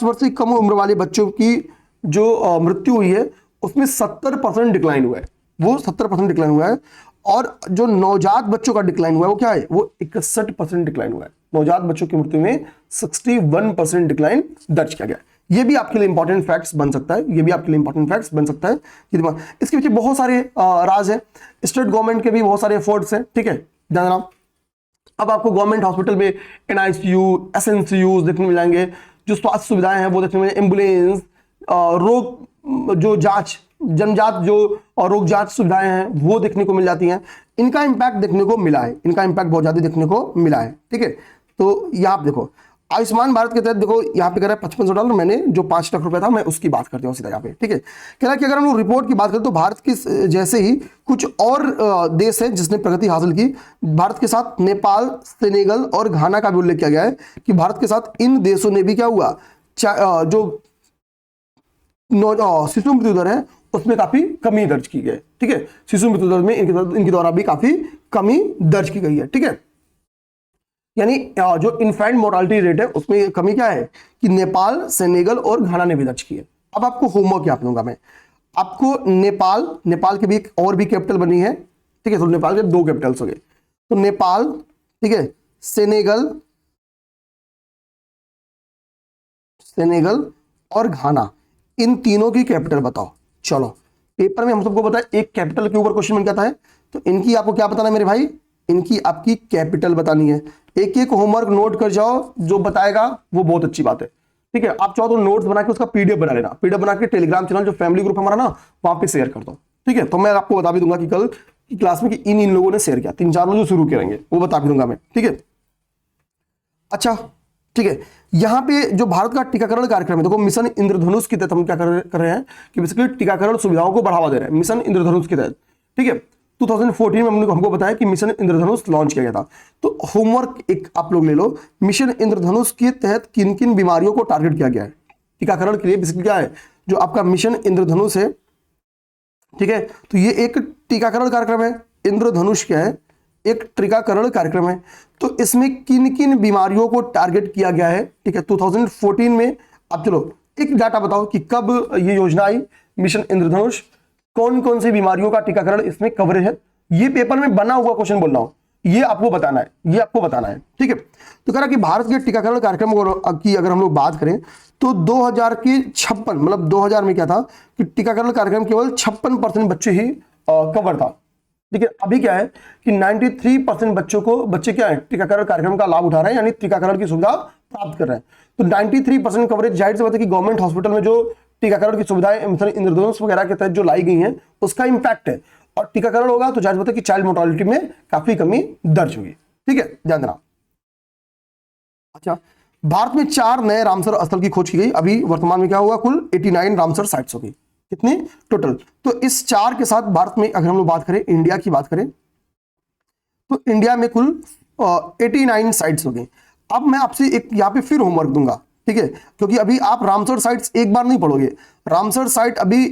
वर्ष से कम उम्र वाले बच्चों की जो मृत्यु हुई है उसमें 70% डिक्लाइन हुआ है, वो 70% डिक्लाइन हुआ है। और जो नवजात बच्चों का डिक्लाइन हुआ है वो क्या है, वो 61% डिक्लाइन हुआ है। नवजात बच्चों की मृत्यु में 61% डिक्लाइन दर्ज किया गया। ये भी आपके लिए इंपॉर्टेंट फैक्ट्स बन सकता है, ये भी आपके लिए इंपॉर्टेंट फैक्ट्स बन सकता है। इसके पीछे बहुत सारे राज है, स्टेट गवर्नमेंट के भी बहुत सारे एफर्ट्स हैं, ठीक है, ध्यान रखना। अब आपको गवर्नमेंट हॉस्पिटल में NICU, SNCU देखने मिल जाएंगे, जो स्वास्थ्य सुविधाएं हैं वो देखने मिलेंगे, एम्बुलेंस, रोग जो जांच, जन्मजात जो रोग जांच सुविधाएं हैं वो देखने को मिल जाती हैं। इनका इंपैक्ट देखने को मिला है, इनका इंपैक्ट बहुत ज्यादा देखने को मिला है, ठीक है। तो यहाँ आप देखो आयुष्मान भारत के तहत देखो यहाँ पे कह रहा है $5500, मैंने जो 5 लाख रुपए था मैं उसकी बात करते हूँ सीधा यहाँ पे, ठीक है। कह रहा है कि अगर हम लोग रिपोर्ट की बात करें तो भारत की जैसे ही कुछ और देश है जिसने प्रगति हासिल की। भारत के साथ नेपाल, सेनेगल और घाना का भी उल्लेख किया गया है कि भारत के साथ इन देशों ने भी क्या हुआ, जो शिशु मृत्यु दर है उसमें काफी कमी दर्ज की गई, ठीक है। शिशु मृत्यु दर में इनके द्वारा भी काफी कमी दर्ज की गई है, ठीक है। यानी जो इन्फेंट मोर्टालिटी रेट है उसमें कमी क्या है कि नेपाल, सेनेगल और घाना ने भी दर्ज की है। अब आपको होमवर्क क्या दूंगा मैं आपको, नेपाल के भी एक और भी कैपिटल बनी है, ठीक है। तो नेपाल के 2 कैपिटल्स हो गए, तो नेपाल, ठीक है, सेनेगल और घाना, इन तीनों की कैपिटल बताओ। चलो पेपर में हम सबको पता है एक कैपिटल के ऊपर क्वेश्चन बन जाता है, तो इनकी आपको क्या बताना है मेरे भाई, इनकी आपकी कैपिटल बतानी है। एक एक होमवर्क नोट कर जाओ, जो बताएगा वो बहुत अच्छी बात है, ठीक है। आप चाहो तो नोट्स बना के उसका PDF बना लेना, PDF बना के टेलीग्राम चैनल जो फैमिली ग्रुप हमारा ना वहां पे शेयर कर दो, ठीक है। तो मैं आपको बता भी दूंगा कि कल की क्लास में कि इन लोगों ने शेयर किया, 3-4 लोग जो शुरू करेंगे वो बता भी दूंगा मैं, ठीक है। अच्छा, ठीक है, यहां पे जो भारत का टीकाकरण कार्यक्रम है, देखो मिशन इंद्रधनुष के तहत हम क्या कर रहे हैं कि बेसिकली टीकाकरण सुविधाओं को बढ़ावा दे रहे हैं मिशन इंद्रधनुष के तहत, ठीक है। 2014 में हमको बताया कि मिशन इंद्रधनुष लॉन्च किया गया था। तो होमवर्क एक आप लोग ले लो, मिशन इंद्रधनुष के तहत किन किन बीमारियों को टारगेट किया गया है, टीकाकरण के लिए बेसिकली क्या है, जो आपका मिशन इंद्रधनुष है, ठीक है, तो ये एक टीकाकरण कार्यक्रम है। इंद्रधनुष क्या है, एक टीकाकरण कार्यक्रम है। तो इसमें किन किन बीमारियों को टारगेट किया गया है, ठीक है, 2014 में। अब चलो एक डाटा बताओ कि कब ये योजना आई, मिशन इंद्रधनुष, कौन कौन सी बीमारियों का टीकाकरण इसमें कवरेज है। ये पेपर में बना हुआ क्वेश्चन बोल रहा हूं, ये आपको बताना है, ये आपको बताना है, ठीक है। तो कह रहा कि भारत के टीकाकरण कार्यक्रम की अगर हम लोग बात करें तो 2056 मतलब 2000 में क्या था कि टीकाकरण कार्यक्रम केवल 56% बच्चे ही कवर था, ठीक है। अभी क्या है कि 93% बच्चे क्या है टीकाकरण कार्यक्रम का लाभ उठा रहे हैं, यानी टीकाकरण की सुविधा प्राप्त कर रहे हैं। तो 93% कवरेज, जाहिर सी बात है कि गवर्नमेंट हॉस्पिटल में जो टीकाकरण की सुविधाएं इंद्रधनुष वगैरह के तहत जो लाई गई हैं उसका इंपैक्ट है, और टीकाकरण होगा तो जाहिर बात है कि चाइल्ड मोर्टालिटी में काफी कमी दर्ज होगी, ठीक है, ध्यान देना। अच्छा, भारत में 4 नए रामसर स्थल की खोज की गई। अभी वर्तमान में क्या हुआ, कुल 89 रामसर साइट्स हो गई, कितनी टोटल। तो इस 4 के साथ भारत में अगर हम लोग बात करें, इंडिया की बात करें, तो इंडिया में कुल 89 साइट्स हो गई। अब मैं आपसे एक यहाँ पे फिर होमवर्क दूंगा, ठीक है, क्योंकि अभी आप रामसर साइट्स एक बार नहीं पढ़ोगे, रामसर साइट अभी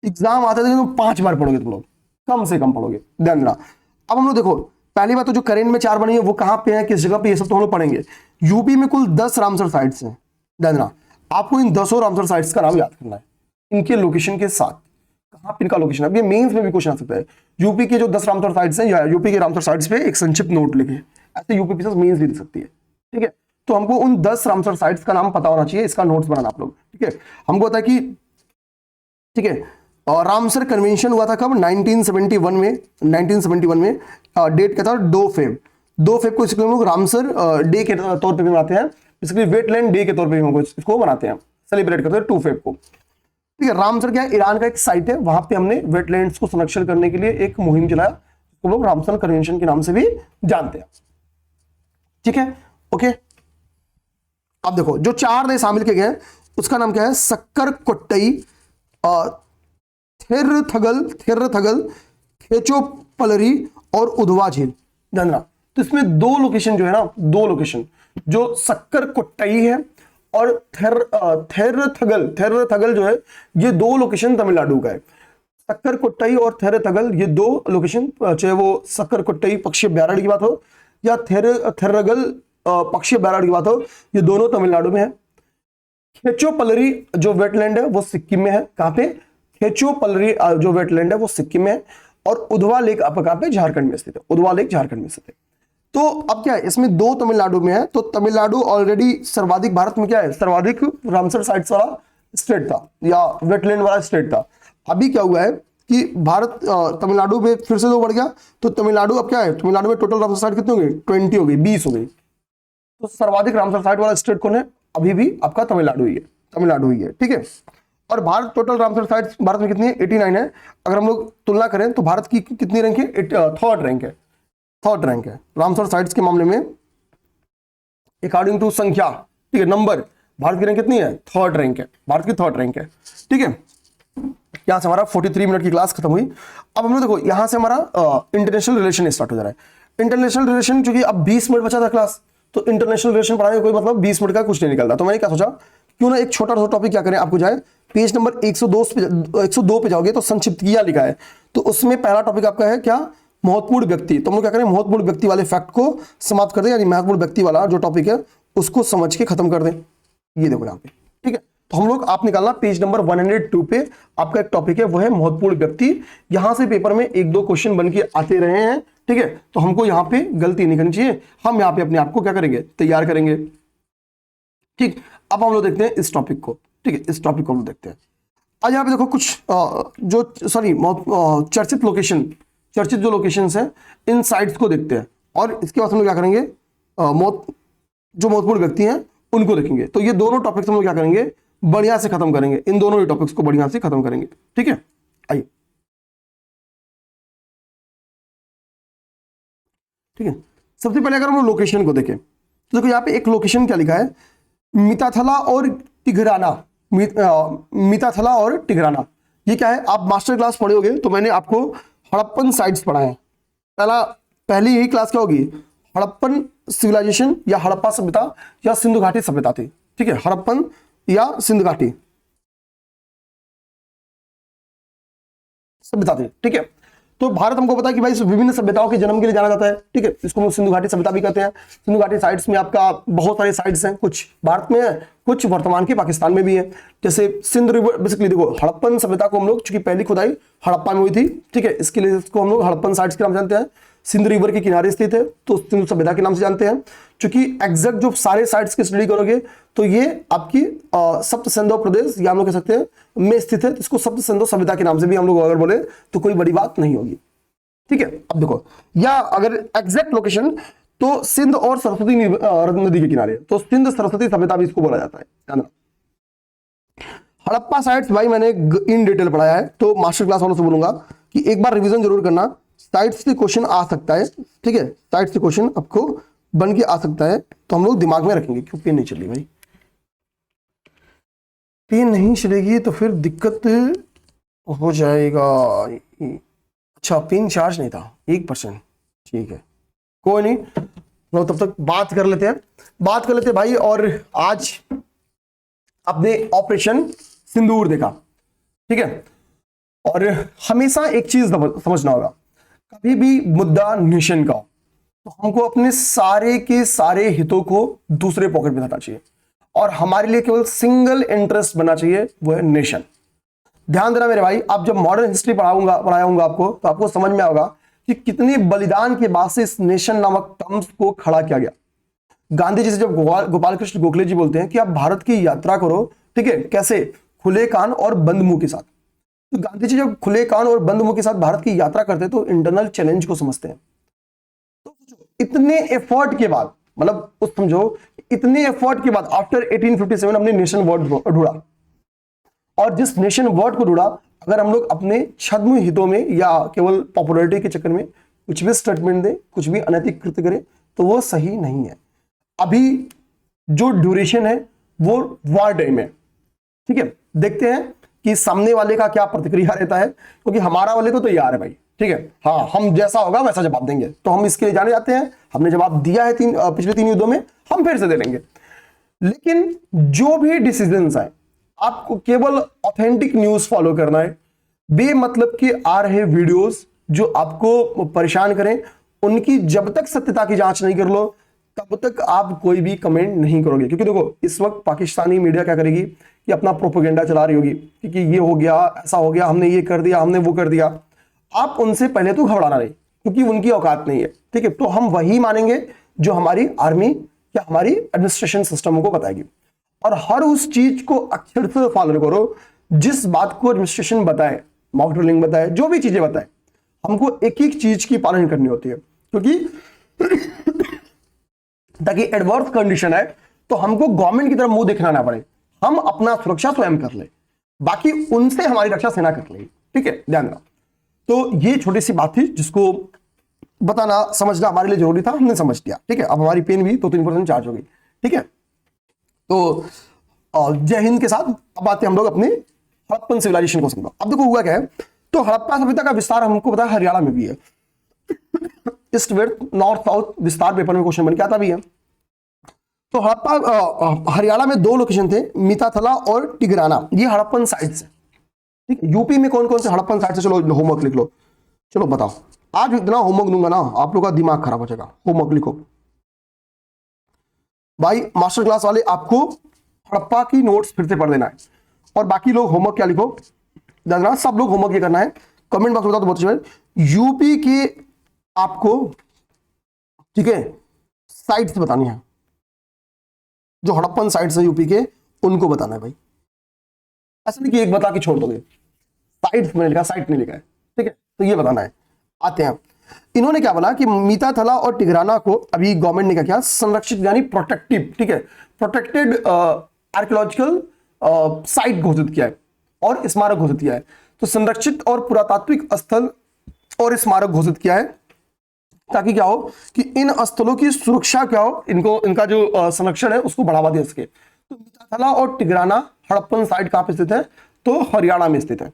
एग्जाम आते थे तो 5 बार पढ़ोगे तुम लोग, कम से कम पढ़ोगे, ध्यान देना। अब हम लोग देखो, पहली बात तो जो करेंट में 4 बनी है वो कहां पे है, किस जगह पे, ये सब तो हम लोग पढ़ेंगे। यूपी में कुल 10 रामसर साइट्स हैं, ध्यान देना। आपको इन 10 रामसर साइट्स का नाम याद करना है, इनके लोकेशन के साथ, कहां पे इनका लोकेशन है। अब ये मेंस में भी क्वेश्चन आ सकता है, यूपी के जो 10 रामसर साइट्स हैं या यूपी के रामसर साइट्स पे एक संक्षिप्त नोट लिखे, ऐसे यूपी पीसीएस मेंस भी दे सकती है, ठीक है। तो हमको उन 10 रामसर साइट्स का नाम पता होना चाहिए, इसका नोट्स बनाना आप लोग, ठीक है। हमको पता है कि, ठीक है, और रामसर कन्वेंशन हुआ था कब, 1971 में, 1971 में डेट क्या था, 2 फेब को इसको हम लोग रामसर डे के तौर पे भी मनाते हैं, बेसिकली वेटलैंड डे के तौर पे हम इसको मनाते हैं, सेलिब्रेट करते हैं 2 फेब को, ठीक है। रामसर क्या है, ईरान का एक साइट है, वहां पे हमने वेटलैंड्स को संरक्षण करने के लिए एक मुहिम चलाया, तो लोग रामसर कन्वेंशन के नाम से भी जानते हैं, ठीक है, ओके। अब देखो जो 4 देश शामिल किए गए उसका नाम क्या है, सक्कर कोट्टई, थिर्रथगल, खेचोपलरी और उधवा झील, ध्यान रखना। तो इसमें 2 लोकेशन जो है ना, 2 लोकेशन जो सक्कर कोट्टई है और थिर्रथगल जो है, ये 2 लोकेशन तमिलनाडु का है। सक्कर कोट्टई और थिर्रथगल ये 2 लोकेशन, चाहे वो सक्कर कोट्टई पक्षी अभ्यारण्य की बात हो या थिर्रगल पक्षी अभ्यारण्य की बात हो, ये दोनों तमिलनाडु में है। खेचोपलरी जो वेटलैंड है वो सिक्किम में है, कहां पे, खेचोपलरी जो वेटलैंड है वो सिक्किम में है, और उधवा लेक आपका कहां पे, झारखंड में स्थित है, उधवा लेक झारखंड में स्थित है। तो अब क्या है, इसमें 2 तमिलनाडु में है, तो तमिलनाडु ऑलरेडी सर्वाधिक, भारत में क्या है, सर्वाधिक रामसर साइट्स वाला स्टेट था या वेटलैंड वाला स्टेट था। अभी क्या हुआ है कि भारत तमिलनाडु में फिर से 2 बढ़ गया, तो तमिलनाडु अब क्या है, तमिलनाडु में टोटल रामसर साइट कितनी हो गई, 20 हो गई, 20 हो गई। तो सर्वाधिक रामसर साइट वाला स्टेट कौन है, अभी भी आपका तमिलनाडु ही है, ठीक है। और Bharat total Ramsar sites Bharat में कितनी है, 89 है। अगर हम लोग तुलना करें तो भारत की कितनी रैंक है, 3rd रैंक है रामसर साइट्स के मामले में, अकॉर्डिंग टू संख्या, ठीक है, नंबर, भारत की रैंक कितनी है, 3rd रैंक है, भारत की 3rd रैंक है, ठीक है। यहां से हमारा 43 मिनट की क्लास खत्म हुई। अब हम लोग देखो यहां से हमारा इंटरनेशनल रिलेशन स्टार्ट हो जा रहा है। इंटरनेशनल रिलेशन, चूंकि अब 20 मिनट बचा था क्लास, तो इंटरनेशनल रिलेशन पढ़ाने का कोई मतलब 20 मिनट का कुछ नहीं निकलता। तो मैंने क्या सोचा, क्यों ना एक छोटा सा टॉपिक क्या करें, आपको जाए पेज नंबर 102 पे जाओगे तो संक्षिप्त किया लिखा है, तो उसमें पहला टॉपिक आपका है क्या, महत्वपूर्ण व्यक्ति। तो हम लोग क्या करें, महत्वपूर्ण व्यक्ति वाले फैक्ट को समाप्त कर दें, यानी महत्वपूर्ण व्यक्ति वाला जो टॉपिक है उसको समझ के खत्म कर दें। ये देखो यहाँ पे, ठीक है। तो हम लोग आप निकालना पेज नंबर 102 पे आपका एक टॉपिक है, वो है महत्वपूर्ण व्यक्ति। यहां से पेपर में 1-2 क्वेश्चन बन के आते रहे हैं, ठीक है। तो हमको यहाँ पे गलती नहीं करनी चाहिए, हम यहाँ पे अपने आप को क्या करेंगे, तैयार करेंगे, ठीक। अब हम लोग देखते हैं इस टॉपिक को, ठीक है, इस टॉपिक को हम लोग देखते हैं। आज यहाँ पे देखो कुछ चर्चित जो लोकेशंस हैं, इन साइट्स को देखते हैं, और इसके बाद हम लोग क्या करेंगे, जो महत्वपूर्ण व्यक्ति हैं उनको देखेंगे। तो ये दोनों टॉपिक्स हम लोग क्या करेंगे, बढ़िया से खत्म करेंगे, इन दोनों ही टॉपिक्स को बढ़िया से खत्म करेंगे, ठीक है। आइए, ठीक है। सबसे पहले अगर हम लोकेशन को देखें तो देखो यहाँ पे एक लोकेशन क्या लिखा है, मिताथला और टिग्राना। मिताथला और टिग्राना ये क्या है, आप मास्टर क्लास पढ़े होगे तो मैंने आपको हड़प्पन साइट्स पढ़ाए हैं। पहली यही क्लास क्या होगी, हड़प्पन सिविलाइजेशन या हड़प्पा सभ्यता या सिंधु घाटी सभ्यता थी, ठीक है। हड़प्पन या सिंध घाटी सभ्यता थी। ठीक है, तो भारत हमको पता है कि भाई विभिन्न सभ्यताओं के जन्म के लिए जाना जाता है। ठीक है, इसको हम सिंधु घाटी सभ्यता भी कहते हैं। सिंधु घाटी साइट्स में आपका बहुत सारे साइट्स हैं, कुछ भारत में है, कुछ वर्तमान के पाकिस्तान में भी है। जैसे सिंध रिवर, बेसिकली देखो हड़प्पन सभ्यता को हम लोग, चूंकि पहली खुदाई हड़प्पा में हुई थी, ठीक है, इसके लिए इसको हम लोग हड़प्पन साइट्स के नाम जानते हैं। सिंध रिवर के किनारे स्थित है तो सिंधु सभ्यता के नाम से जानते हैं। चूंकि एग्जैक्ट जो सारे साइट्स की स्टडी करोगे तो ये आपकी सप्त सिंधु प्रदेश या हम लोग कह सकते हैं में स्थित है, तो इसको सप्त सिंधु सभ्यता के नाम से भी हम लोग अगर बोले तो कोई बड़ी बात नहीं होगी। ठीक है, अब देखो, या अगर एग्जैक्ट लोकेशन तो सिंध और सरस्वती नदी के किनारे, तो सिंध सरस्वती सभ्यता भी इसको बोला जाता है। ध्यान रखना, हड़प्पा साइट्स भाई मैंने इन डिटेल पढ़ाया है, तो मास्टर क्लास वालों से बोलूंगा कि एक बार रिवीजन जरूर करना। साइट्स से क्वेश्चन आ सकता है, ठीक है, साइट्स से क्वेश्चन आपको बन के आ सकता है, तो हम लोग दिमाग में रखेंगे। क्यों पेन नहीं चल रही भाई, पेन नहीं चलेगी तो फिर दिक्कत हो जाएगा। अच्छा, पिन चार्ज नहीं था 1%, ठीक है, कोई नहीं, तो तब तक बात कर लेते हैं भाई। और आज आपने ऑपरेशन सिंदूर देखा, ठीक है, और हमेशा एक चीज समझना होगा, कभी भी मुद्दा नेशन का तो हमको अपने सारे के सारे हितों को दूसरे पॉकेट में रखना चाहिए और हमारे लिए केवल सिंगल इंटरेस्ट बनना चाहिए, वो है नेशन। ध्यान देना मेरे भाई, आप जब मॉडर्न हिस्ट्री पढ़ाया हूंगा आपको, तो आपको समझ में आएगा कि कितने बलिदान के बाद से इस नेशन नामक टर्म्स को खड़ा किया गया। गांधी जी से जब गोपाल कृष्ण गोखले जी बोलते हैं कि आप भारत की यात्रा करो, ठीक है, कैसे, खुले कान और बंद मुंह के साथ। तो गांधी जी जब खुले कान और बंद मुंह के साथ भारत की यात्रा करते हैं तो इंटरनल चैलेंज को समझते हैं। तो इतने एफर्ट के बाद, मतलब उस समझो इतने एफर्ट के बाद आफ्टर 1857 हमने नेशन वर्ड ढूंढा, और जिस नेशन वर्ड को ढूंढा, अगर हम लोग अपने छद्म हितों में या केवल पॉपुलैरिटी के चक्कर में कुछ भी स्टेटमेंट दें, कुछ भी अनैतिक कृत्य करें, तो वो सही नहीं है। अभी जो ड्यूरेशन है वो वॉर टाइम है, ठीक है, देखते हैं कि सामने वाले का क्या प्रतिक्रिया रहता है, क्योंकि हमारा वाले तो तैयार है भाई, ठीक है, हाँ, हम जैसा होगा वैसा जवाब देंगे। तो हम इसके लिए जाने जाते हैं, हमने जवाब दिया है पिछले 3 युद्धों में, हम फिर से दे लेंगे। लेकिन जो भी डिसीजंस आए, आपको केवल ऑथेंटिक न्यूज फॉलो करना है। बेमतलब के आ रहे वीडियोस जो आपको परेशान करें, उनकी जब तक सत्यता की जांच नहीं कर लो तब तक आप कोई भी कमेंट नहीं करोगे। क्योंकि देखो इस वक्त पाकिस्तानी मीडिया क्या करेगी कि अपना प्रोपेगेंडा चला रही होगी कि ये हो गया, ऐसा हो गया, हमने ये कर दिया, हमने वो कर दिया। आप उनसे पहले तो घबराना नहीं, क्योंकि उनकी औकात नहीं है, ठीक है। तो हम वही मानेंगे जो हमारी आर्मी या हमारी एडमिनिस्ट्रेशन सिस्टम को बताएगी, और हर उस चीज को अक्षर से फॉलो करो जिस बात को एडमिनिस्ट्रेशन बताए, मॉक ड्रिलिंग बताए, जो भी चीजें बताए, हमको एक एक चीज की पालन करनी होती है। क्योंकि ताकि एडवर्स कंडीशन है तो हमको गवर्नमेंट की तरफ मुंह देखना ना पड़े, हम अपना सुरक्षा स्वयं कर ले, बाकी उनसे हमारी रक्षा सेना कर लेगी, ठीक है, ध्यान रखना। तो ये छोटी सी बात थी जिसको बताना समझना हमारे लिए जरूरी था, हमने समझ लिया, ठीक है। अब हमारी पेन भी 2-3% चार्ज हो गई, ठीक है। तो जय हिंद के साथ अब आते हैं हम लोग अपने हड़प्पन सिविलाइजेशन को समझो। अब देखो हुआ क्या है, तो हड़प्पा सभ्यता का विस्तार हमको पता है हरियाणा में भी है, ईस्ट वेस्ट नॉर्थ साउथ विस्तार पेपर में क्वेश्चन बन के आता भी है। तो हड़प्पा हरियाणा में 2 लोकेशन थे, मिताथला और टिगराना, ये हड़प्पन साइट्स है, ठीक है। यूपी में कौन कौन से हड़प्पन साइट्स है, चलो होमवर्क लिख लो, चलो बताओ। आज इतना होमवर्क दूंगा ना आप लोग का दिमाग खराब हो जाएगा। होमवर्क लिखो भाई, मास्टर क्लास वाले आपको हड़प्पा की नोट्स फिर से पढ़ लेना है, और बाकी लोग होमवर्क क्या लिखो, जानना सब लोग होमवर्क ये करना है, कमेंट बॉक्स में बताओ तो बहुत अच्छी। यूपी के आपको, ठीक है, साइट्स बतानी है, जो हड़प्पन साइट्स है यूपी के, उनको बताना है भाई। ऐसा नहीं कि एक बता के छोड़ दोगे, साइट्स मैंने लिखा, साइट नहीं लिखा है, ठीक है, तो ये बताना है। आते हैं, इन्होंने क्या बोला कि मिताथला और टिगराना को अभी गवर्नमेंट ने क्या किया, संरक्षित यानी प्रोटेक्टिव, ठीक है, प्रोटेक्टेड आर्कियोलॉजिकल साइट घोषित किया है और स्मारक घोषित किया है। तो संरक्षित और पुरातात्विक स्थल और स्मारक घोषित किया है, ताकि क्या हो कि इन स्थलों की सुरक्षा क्या हो, इनका जो संरक्षण है उसको बढ़ावा दे सके। तो मिताथला और टिगराना हड़प्पन साइट कहां पे स्थित है, तो हरियाणा में स्थित है,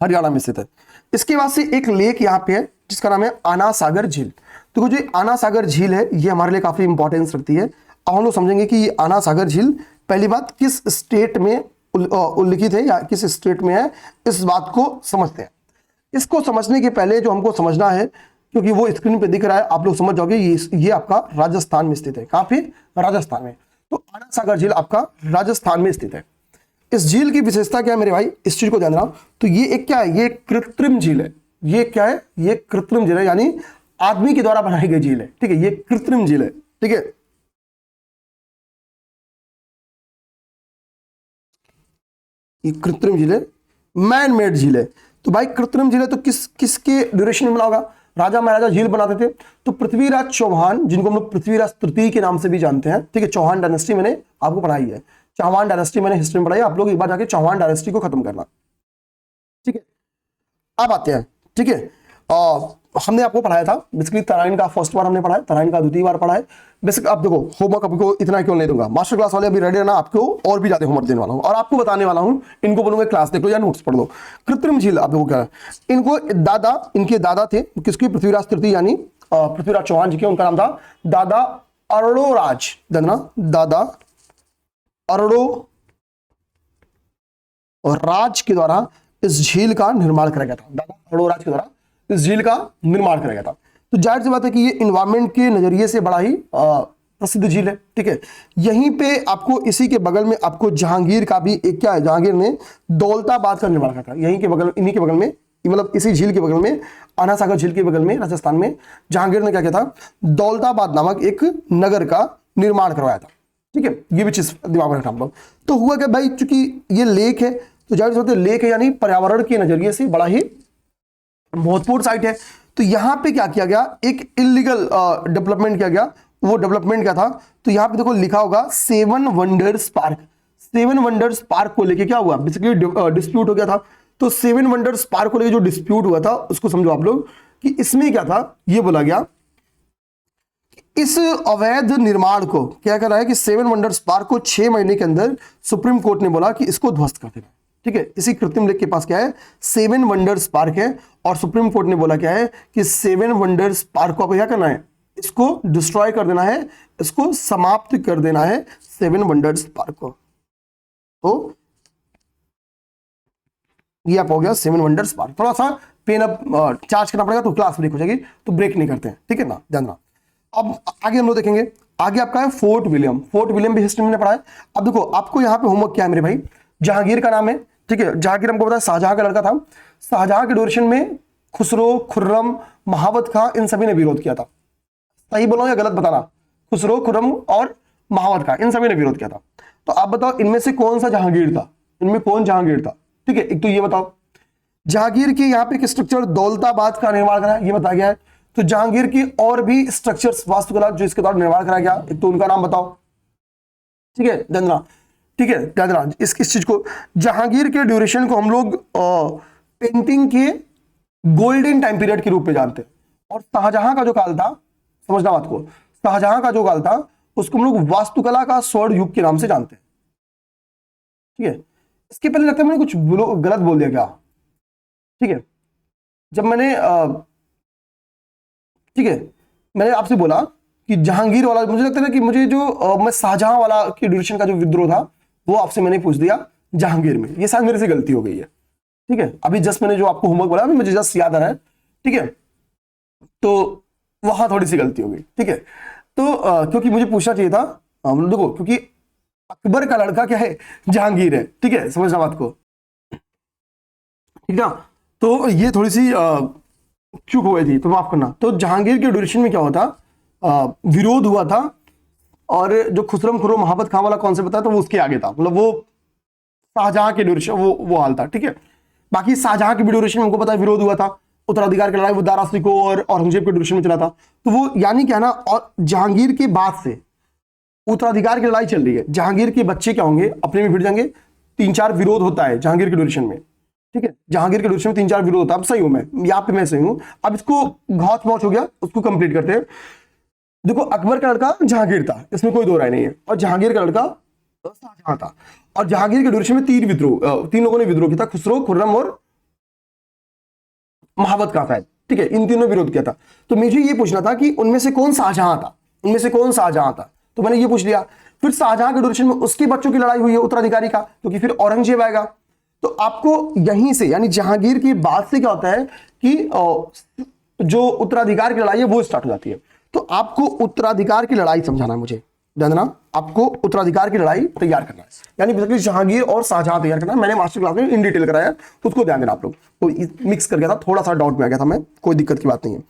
हरियाणा में स्थित है। इसके बाद से एक लेक यहाँ पे है जिसका नाम है आना सागर झील। तो जो आना सागर झील है ये हमारे लिए काफी इंपॉर्टेंस रखती है। अब हम लोग समझेंगे कि ये आना सागर झील पहली बात, किस स्टेट में उल्लिखित है या किस स्टेट में है, इस बात को समझते हैं। इसको समझने के पहले जो हमको समझना है, क्योंकि वो स्क्रीन पे दिख रहा है, आप लोग समझ जाओगे, ये आपका राजस्थान में स्थित है। कहां पे? राजस्थान में। तो आना सागर झील आपका राजस्थान में स्थित है। इस झील की विशेषता क्या है मेरे भाई, इस चीज को ध्यान रखना। तो ये एक क्या है, ये कृत्रिम झील है। ये क्या है? ये कृत्रिम झील है, यानी आदमी के द्वारा बनाई गई झील है। ठीक है, ये कृत्रिम झील है। ठीक है, ये कृत्रिम झील है, मैन मेड झील है। तो भाई कृत्रिम झील है तो किसके ड्यूरेशन में बना होगा? राजा महाराजा झील बनाते थे। तो पृथ्वीराज चौहान, जिनको हम लोग पृथ्वीराज तृतीय के नाम से भी जानते हैं, ठीक है, चौहान डायनेस्टी मैंने आपको पढ़ाई है, चौहान डायनेस्टी मैंने हिस्ट्री में पढ़ाई, आप लोग एक बार जाके चौहान डायनेस्टी को खत्म करना। ठीक है, अब आते हैं। ठीक है, हमने आपको पढ़ाया था बेसिकली तराइन का फर्स्ट बार हमने पढ़ा है, तराइन का द्वितीय बार पढ़ा है। बेसिक आप देखो, होमवर्क आपको इतना क्यों नहीं दूंगा, मास्टर क्लास वाले अभी रेडी रहना, आपको और भी ज्यादा होमवर्क देने वाला हूं और आपको बताने वाला हूं, इनको बोलूंगा क्लास देख लो या नोट्स पढ़ लो। कृत्रिम झील आप देखो क्या है, इनको इनके दादा थे किसके? पृथ्वीराज तृतीय, यानी पृथ्वीराज चौहान जी के, उनका नाम था दादा अरोड़ोराज, दादा अरोड़ो और राज के द्वारा इस झील का निर्माण कराया गया था। दादा अरोड़ोराज के द्वारा इस झील का निर्माण कराया गया था। तो जाहिर सी बात है कि ये इन्वायरमेंट के नजरिए से बड़ा ही प्रसिद्ध झील है। ठीक है, यहीं पे आपको इसी के बगल में आपको जहांगीर का भी एक क्या है, जहांगीर ने दौलताबाद का निर्माण करा था। यहीं के बगल, इन्हीं के बगल में, मतलब इसी झील के बगल में, आना सागर झील के बगल में राजस्थान में जहांगीर ने क्या किया था? दौलताबाद नामक एक नगर का निर्माण करवाया था। ठीक है, ये भी चीज दिमाग में रखना हम लोग। तो हुआ क्या भाई, चूंकि ये लेक है तो जाहिर सी बात है लेक है, यानी पर्यावरण के नजरिए से बड़ा ही महत्वपूर्ण साइट है। तो यहां पे क्या किया गया, एक इलीगल डेवलपमेंट किया गया। वो डेवलपमेंट क्या था? तो यहां पे देखो लिखा होगा seven wonders park. Seven wonders park को लेके क्या हुआ, बेसिकली डिस्प्यूट हो गया था। तो सेवन वंडर्स पार्क को लेके जो डिस्प्यूट हुआ था उसको समझो आप लोग कि इसमें क्या था, ये बोला गया इस अवैध निर्माण को क्या कर रहा है कि सेवन वंडर्स पार्क को 6 महीने के अंदर सुप्रीम कोर्ट ने बोला कि इसको ध्वस्त कर देना। ठीक है, इसी कृत्रिम लेक के पास क्या है, सेवन वंडर्स पार्क है, और सुप्रीम कोर्ट ने बोला क्या है कि सेवन वंडर्स पार्क को क्या करना है, इसको डिस्ट्रॉय कर देना है, इसको समाप्त कर देना है, सेवन वंडर्स पार्क को। तो ये आप हो गया सेवन वंडर्स पार्क। थोड़ा सा पेन अप चार्ज करना पड़ेगा तो क्लास ब्रेक हो जाएगी, तो ब्रेक नहीं करते हैं। ठीक है ना, ध्यान रखना। अब आगे हम लोग देखेंगे, आगे आपका है फोर्ट विलियम। फोर्ट विलियम भी हिस्ट्री में पढ़ा है। अब देखो आपको यहाँ पे होमवर्क क्या है मेरे भाई, जहांगीर का नाम है। ठीक है, जहांगीर हमको पता है शाहजहां का लड़का था। शाहजहां के ड्यूरेशन में खुसरो, खुर्रम, महावत खां, इन सभी ने विरोध किया था। सही बोला या गलत बताना? खुसरो, खुर्रम और महावत खां, इन सभी ने विरोध किया था। तो आप बताओ इनमें से कौन सा जहांगीर था, इनमें कौन जहांगीर था? ठीक है, एक तो ये बताओ। जहांगीर के यहाँ पे स्ट्रक्चर दौलताबाद का निर्माण करा, ये बताया गया है। तो जहांगीर की और भी स्ट्रक्चर्स, वास्तुकला जो इसके द्वारा निर्माण कराया गया, एक तो उनका नाम बताओ। ठीक है, ध्यान। ठीक है, ध्यान इस चीज को, जहांगीर के ड्यूरेशन को हम लोग पेंटिंग के गोल्डन टाइम पीरियड के रूप में जानते हैं। और शाहजहां का जो काल था, समझना बात को, शाहजहां का जो काल था उसको हम लोग वास्तुकला का स्वर्ण युग के नाम से जानते हैं। ठीक है, इसके पहले लगता है मैंने कुछ गलत बोल दिया क्या? ठीक है, जब मैंने ठीक है, मैंने आपसे बोला कि जहांगीर वाला, मुझे लगता है कि मुझे जो मैं शाहजहां वाला की ड्यूरेशन का जो विद्रोह था वो आपसे मैंने पूछ दिया जहांगीर में। ये शायद मेरे से गलती हो गई है। ठीक है, अभी जस्ट मैंने जो आपको होमवर्क बोला मुझे जस्ट याद आ रहा है। ठीक है, तो वहां थोड़ी सी गलती हो गई। ठीक है, तो क्योंकि मुझे पूछना चाहिए था, देखो क्योंकि अकबर का लड़का क्या है, जहांगीर है। ठीक है, समझना बात को। ठीक है, तो ये थोड़ी सी चूक हो गई थी, तो माफ करना। तो जहांगीर के ड्यूरेशन में क्या होता, विरोध हुआ था, और जो खुसरम खुर्रम महाबत खां वाला कॉन्सेप्ट बताया तो वो उसके आगे था, मतलब वो शाहजहां के ड्यूरेशन वो हाल था। ठीक है, बाकी शाहजहां के ड्यूरेशन में हमको पता है विरोध हुआ था, उत्तराधिकार की लड़ाई वो दारा सिकोह और औरंगजेब के ड्यूरेशन में चला था। तो वो यानी क्या ना, और जहांगीर के बाद से उत्तराधिकार की लड़ाई चल रही है, जहांगीर के बच्चे क्या होंगे, अपने में भिड़ जाएंगे। 3-4 विरोध होता है जहांगीर के ड्यूरेशन में। ठीक है, जहांगीर के ड्यूरेशन में 3-4 विरोध होता है। अब सही हूं मैं, यहाँ पे मैं सही हूं। अब इसको घौच मौच हो गया, उसको कंप्लीट करते हैं। देखो अकबर का लड़का जहांगीर था, इसमें कोई दो राय नहीं है, और जहांगीर का लड़का शाहजहां था। और जहांगीर के ड्यूरेशन में 3 लोगों ने विद्रोह किया था, खुसरो, खुर्रम और महाबत खां शायद। ठीक है, इन तीनों विरोध किया था। तो मुझे ये पूछना था कि उनमें से कौन शाहजहां था, उनमें से कौन शाहजहां था, तो मैंने ये पूछ लिया। फिर शाहजहां के ड्यूरेशन में उसके बच्चों की लड़ाई हुई है उत्तराधिकारी का, क्योंकि फिर औरंगजेब आएगा। तो आपको यहीं से यानी जहांगीर की बात से क्या होता है कि जो उत्तराधिकार की लड़ाई है वो स्टार्ट हो जाती है। तो आपको उत्तराधिकार की लड़ाई समझाना है मुझे, ध्यान देना, आपको उत्तराधिकार की लड़ाई तैयार करना है, यानी बेसिकली जहांगीर और शाहजहां तैयार करना है। मैंने मास्टर क्लास में इन डिटेल कराया, उसको ध्यान देना आप लोग। तो मिक्स कर गया था, थोड़ा सा डाउट में आ गया था मैं, कोई दिक्कत की बात नहीं है।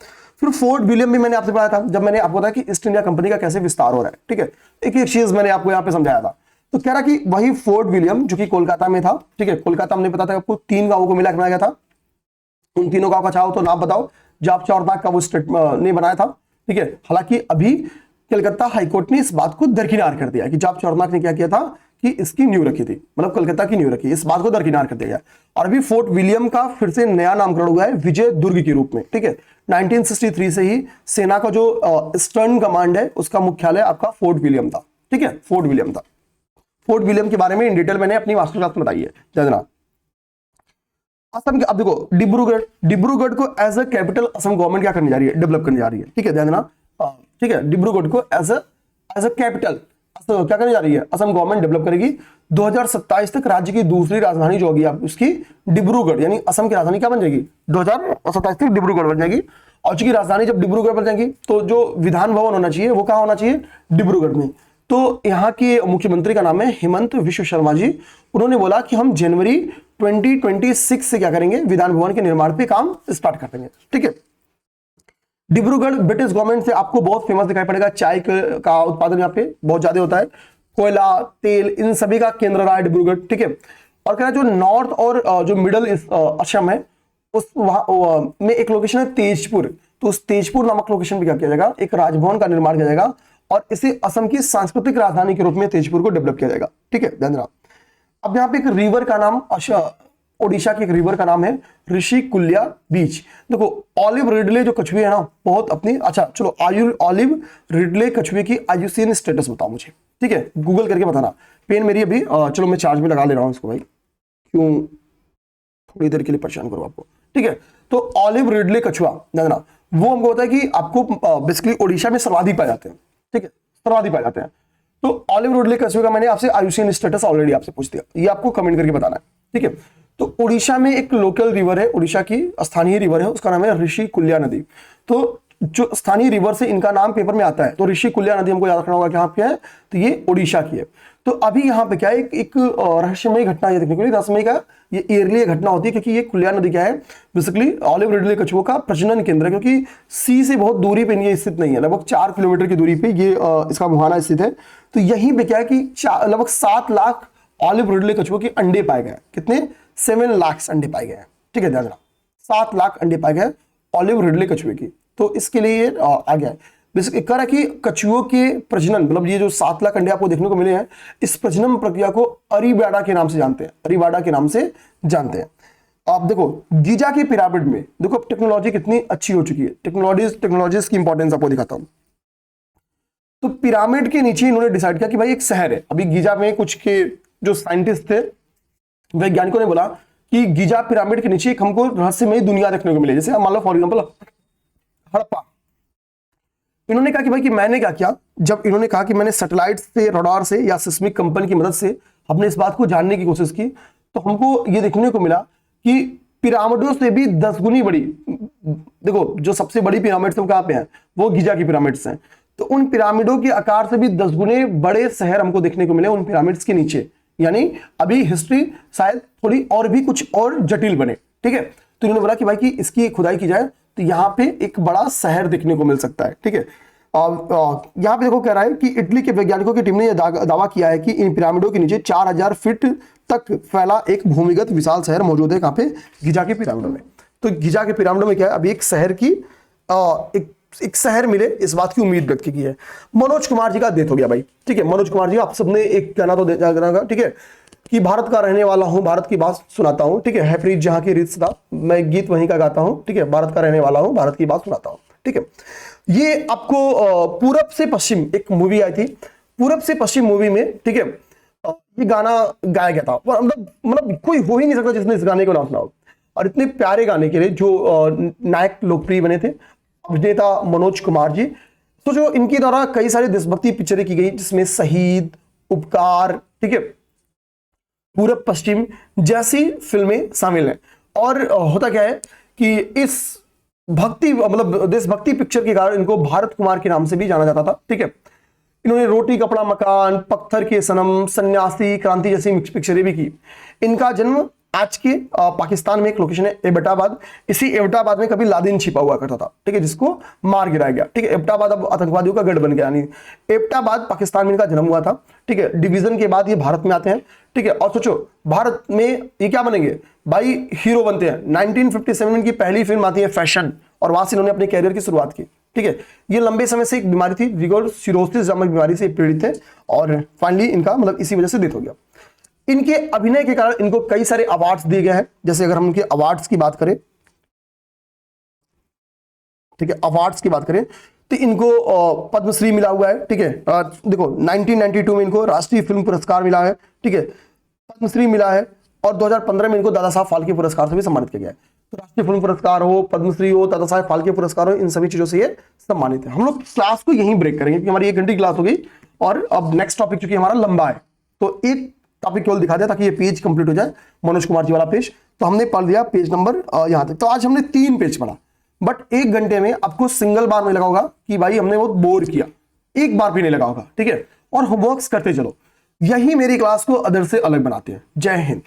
फिर फोर्ट विलियम भी मैंने आपसे बताया था, जब मैंने आपको बताया कि ईस्ट इंडिया कंपनी का कैसे विस्तार हो रहा है, ठीक है, एक एक चीज मैंने आपको यहाँ पे समझाया था। तो कह रहा कि वही फोर्ट विलियम जो कि कोलकाता में था, ठीक है, कोलकाता में पता था आपको 3 गांवों को मिला के बनाया गया था। उन तीनों गांव का चाहो तो नाम बताओ, जापचा और नाग का वो स्टेट ने बनाया था, ठीक है। हालांकि अभी कलकत्ता हाईकोर्ट ने इस बात को दरकिनार कर दिया कि जापचा और नाग ने क्या किया था कि इसकी नींव रखी थी, मतलब कलकत्ता की नींव रखी, इस बात को दरकिनार कर दिया गया। और अभी फोर्ट विलियम का फिर से नया नामकरण हुआ है विजय दुर्ग के रूप में, ठीक है। 1963 से ही सेना का जो ईस्टर्न कमांड है उसका मुख्यालय आपका फोर्ट विलियम था, ठीक है, फोर्ट विलियम था। फोर्ट विलियम के बारे में इन डिटेल मैंने अपनी मास्टर क्लास में बताई है, ध्यान। असम के, अब देखो डिब्रूगढ़ को as a capital Assam government क्या करने जा रही है, डेवलप करने जा रही है, ठीक है, ध्यान देना, ठीक है। डिब्रूगढ़ को एज अ कैपिटल क्या करने जा रही है, असम गवर्नमेंट डेवलप करेगी। 2027 तक राज्य की दूसरी राजधानी जो होगी आप उसकी डिब्रूगढ़, यानी असम की राजधानी क्या बन जाएगी, 2027 तक डिब्रूगढ़ बन जाएगी। और चूंकि राजधानी जब डिब्रूगढ़ बन जाएगी तो जो विधान भवन होना चाहिए वो कहां होना चाहिए, डिब्रूगढ़ में। तो यहाँ के मुख्यमंत्री का नाम है हेमंत विश्व शर्मा जी। उन्होंने बोला कि हम जनवरी 2026 से क्या करेंगे, विधान भवन के निर्माण पे काम स्टार्ट कर देंगे, ठीक है। डिब्रूगढ़ ब्रिटिश गवर्नमेंट से आपको बहुत फेमस दिखाई पड़ेगा, चाय का उत्पादन यहाँ पे बहुत ज्यादा होता है, कोयला, तेल, इन सभी का केंद्र रहा है डिब्रूगढ़, ठीक है। और कह रहा है जो नॉर्थ और जो मिडल असम है उस वहां में एक लोकेशन है तेजपुर, तो उस तेजपुर नामक लोकेशन पे क्या किया जाएगा, एक राजभवन का निर्माण किया जाएगा और इसे असम की सांस्कृतिक राजधानी के रूप में तेजपुर को डेवलप किया जाएगा, ठीक है, ध्यान रखना। अब यहाँ पे एक रिवर का नाम, ओडिशा की एक रिवर का नाम है ऋषिकुल्या बीच। देखो ऑलिव रिडले जो कछुए है ना, बहुत अपनी, अच्छा चलो ऑलिव रिडले कछुए की आयुसीन स्टेटस बताओ मुझे, ठीक है, गूगल करके बताना। पेन मेरी अभी चलो मैं चार्ज में लगा ले रहा हूं इसको भाई, क्यों थोड़ी देर के लिए परेशान करो आपको, ठीक है। तो ऑलिव रिडले कछुआ जानना, वो हमको होता है कि आपको बेसिकली ओडिशा में सर्वाधिक पाए जाते हैं, ठीक है, सर्वाधिक पाए जाते हैं। तो ऑलिव रिडले कछुए का मैंने आपसे आयुसीन स्टेटस ऑलरेडी आपसे पूछ दिया, ये आपको कमेंट करके बताना है, ठीक है। तो उड़ीसा में एक लोकल रिवर है, उड़ीसा की स्थानीय रिवर है, उसका नाम है ऋषिकुल्या नदी। तो जो स्थानीय रिवर से इनका नाम पेपर में आता है, तो ऋषिकुल्या नदी हमको याद रखना होगा कि यहाँ पे है, तो ये उड़ीसा की है। तो अभी यहाँ पे क्या है, एक रहस्यमय घटना ये देखने को मिली, रहस्यमय का ये ईयरली घटना होती है, क्योंकि ये कुल्या नदी क्या है, बेसिकली ऑलिव रिडले कछुओं का प्रजनन केंद्र है, क्योंकि सी से बहुत दूरी पे ये स्थित नहीं है, लगभग 4 किलोमीटर की दूरी पे ये इसका मुहाना स्थित है। तो यहीं पे क्या है कि लगभग 7 लाख ऑलिव रिडले कछुओं के अंडे पाए गए, कितने, 7 लाख अंडे पाए गए हैं, ठीक है, ध्यान रखना, 7 लाख अंडे पाए गए ऑलिव रिडले कछुए की। तो इसके लिए आ गया है कह रहा कि कछुओं के प्रजनन, मतलब ये जो 7 लाख अंडे आपको देखने को मिले हैं, इस प्रजनन प्रक्रिया को अरीबाडा के नाम से जानते हैं, अरीबाडा के नाम से जानते हैं। आप देखो गीजा की पिरामिड में देखो टेक्नोलॉजी कितनी अच्छी हो चुकी है, टेक्नोलॉजीज की इंपॉर्टेंस आपको दिखाता हूं। तो पिरामिड के नीचे इन्होंने डिसाइड किया कि भाई एक शहर है, अभी गीजा में कुछ के जो साइंटिस्ट थे, वैज्ञानिकों ने बोला कि गीजा पिरामिड के नीचे एक हमको रहस्यमयी दुनिया देखने को मिले, जैसे मान लो फॉर एग्जांपल हड़प्पा। इन्होंने कहा कि भाई कि मैंने क्या किया, जब इन्होंने कहा कि मैंने सैटेलाइट से, रडार से या सिस्मिक कंपन की मदद से हमने इस बात को जानने की कोशिश की, तो हमको ये देखने को मिला कि पिरामिडों से भी 10 गुनी बड़ी, देखो जो सबसे बड़ी पिरामिड सब कहां पे हैं, वो गीजा की पिरामिड्स हैं। तो उन पिरामिडों के आकार से भी 10 गुने बड़े शहर हमको देखने को मिले उन पिरामिड्स के नीचे, यानी अभी हिस्ट्री शायद थोड़ी और भी कुछ और जटिल बने, ठीक है। तो इन्होंने बोला कि भाई कि इसकी खुदाई की जाए तो यहाँ पे एक बड़ा शहर देखने को मिल सकता है, ठीक है। यहाँ पे देखो कह रहा है कि इटली के वैज्ञानिकों की टीम ने यह दावा किया है कि इन पिरामिडों के नीचे 4000 फीट तक फैला एक भूमिगत विशाल शहर मौजूद है, कहाँ पे, गीजा के पिरामिडों में। तो गीजा के पिरामिडों में क्या है, अभी एक शहर की एक शहर मिले, इस बात की उम्मीद व्यक्त की है। मनोज कुमार जी का डेथ हो गया भाई, ठीक है। मनोज कुमार जी, आप सबने एक गाना तो जाना, ठीक है, कि भारत का रहने वाला हूं, भारत की बात सुनाता हूं, ठीक है, है प्रीत जहां की रीत सदा, मैं गीत वहीं का गाता हूं, ठीक है, भारत का रहने वाला हूं, भारत की बात सुनाता हूं, ठीक है। ये आपको पूरब से पश्चिम एक मूवी आई थी, पूरब से पश्चिम मूवी में, ठीक है, ये गाना गाया गया था। मतलब कोई हो ही नहीं सकता जिसने इस गाने को ना सुना हो। और इतने प्यारे गाने के लिए जो नायक लोकप्रिय बने थे अभिनेता मनोज कुमार जी। तो जो इनके द्वारा कई सारी देशभक्ति पिक्चरें की गई, जिसमें शहीद, उपकार, ठीक है, पूरब पश्चिम जैसी फिल्में शामिल हैं। और होता क्या है कि इस भक्ति मतलब देशभक्ति पिक्चर के कारण इनको भारत कुमार के नाम से भी जाना जाता था, ठीक है। इन्होंने रोटी कपड़ा मकान, पत्थर के सनम, सन्यासी, क्रांति जैसी पिक्चरें भी की। इनका जन्म आज के पाकिस्तान में एक लोकेशन है एबटाबाद। इसी एबटाबाद में कभी लादेन छिपा हुआ करता था, ठीक है, जिसको मार गिराया गया, ठीक है। एबटाबाद अब आतंकवादियों का गढ़ बन गया। यानी एबटाबाद पाकिस्तान में इनका जन्म हुआ था, ठीक है। डिवीजन के बाद ये भारत में आते हैं, ठीक है। और सोचो भारत में ये क्या बनेंगे भाई, हीरो बनते हैं। 1957 में इनकी पहली फिल्म आती है फैशन, और वहां से इन्होंने अपने कैरियर की शुरुआत की, ठीक है। ये लंबे समय से एक बीमारी थी, रिगोर सिरोसिस नामक बीमारी से पीड़ित थे, और फाइनली इनका मतलब इसी वजह से डेथ हो गया। इनके अभिनय के कारण इनको कई सारे अवार्ड्स दिए गए हैं। जैसे अगर हम इनके अवार्ड्स की बात करें, ठीक है, अवार्ड्स की बात करें तो इनको पद्मश्री मिला हुआ है, ठीक है। देखो 1992 में इनको राष्ट्रीय फिल्म पुरस्कार मिला है, ठीक है, पद्मश्री मिला है, और 2015 में इनको दादा साहब फाल्के पुरस्कार से भी सम्मानित किया गया है। तो राष्ट्रीय फिल्म पुरस्कार हो, पद्मश्री हो, दादा साहब फाल्के पुरस्कार हो, इन सभी चीजों से ये सम्मानित है। हम लोग क्लास को यहीं ब्रेक करेंगे क्योंकि हमारी 1 घंटे की क्लास हो गई, और अब नेक्स्ट टॉपिक चूंकि हमारा लंबा है तो एक टॉपिक केवल दिखा दिया ताकि ये पेज कंप्लीट हो जाए, मनोज कुमार जी वाला पेज। तो हमने पढ़ लिया पेज नंबर यहां तक। तो आज हमने 3 पेज पढ़ा, बट 1 घंटे में आपको सिंगल बार नहीं लगा होगा कि भाई हमने वो बोर किया, एक बार भी नहीं लगा होगा, ठीक है। और होमवर्क्स करते चलो, यही मेरी क्लास को अदर से अलग बनाते हैं। जय हिंद।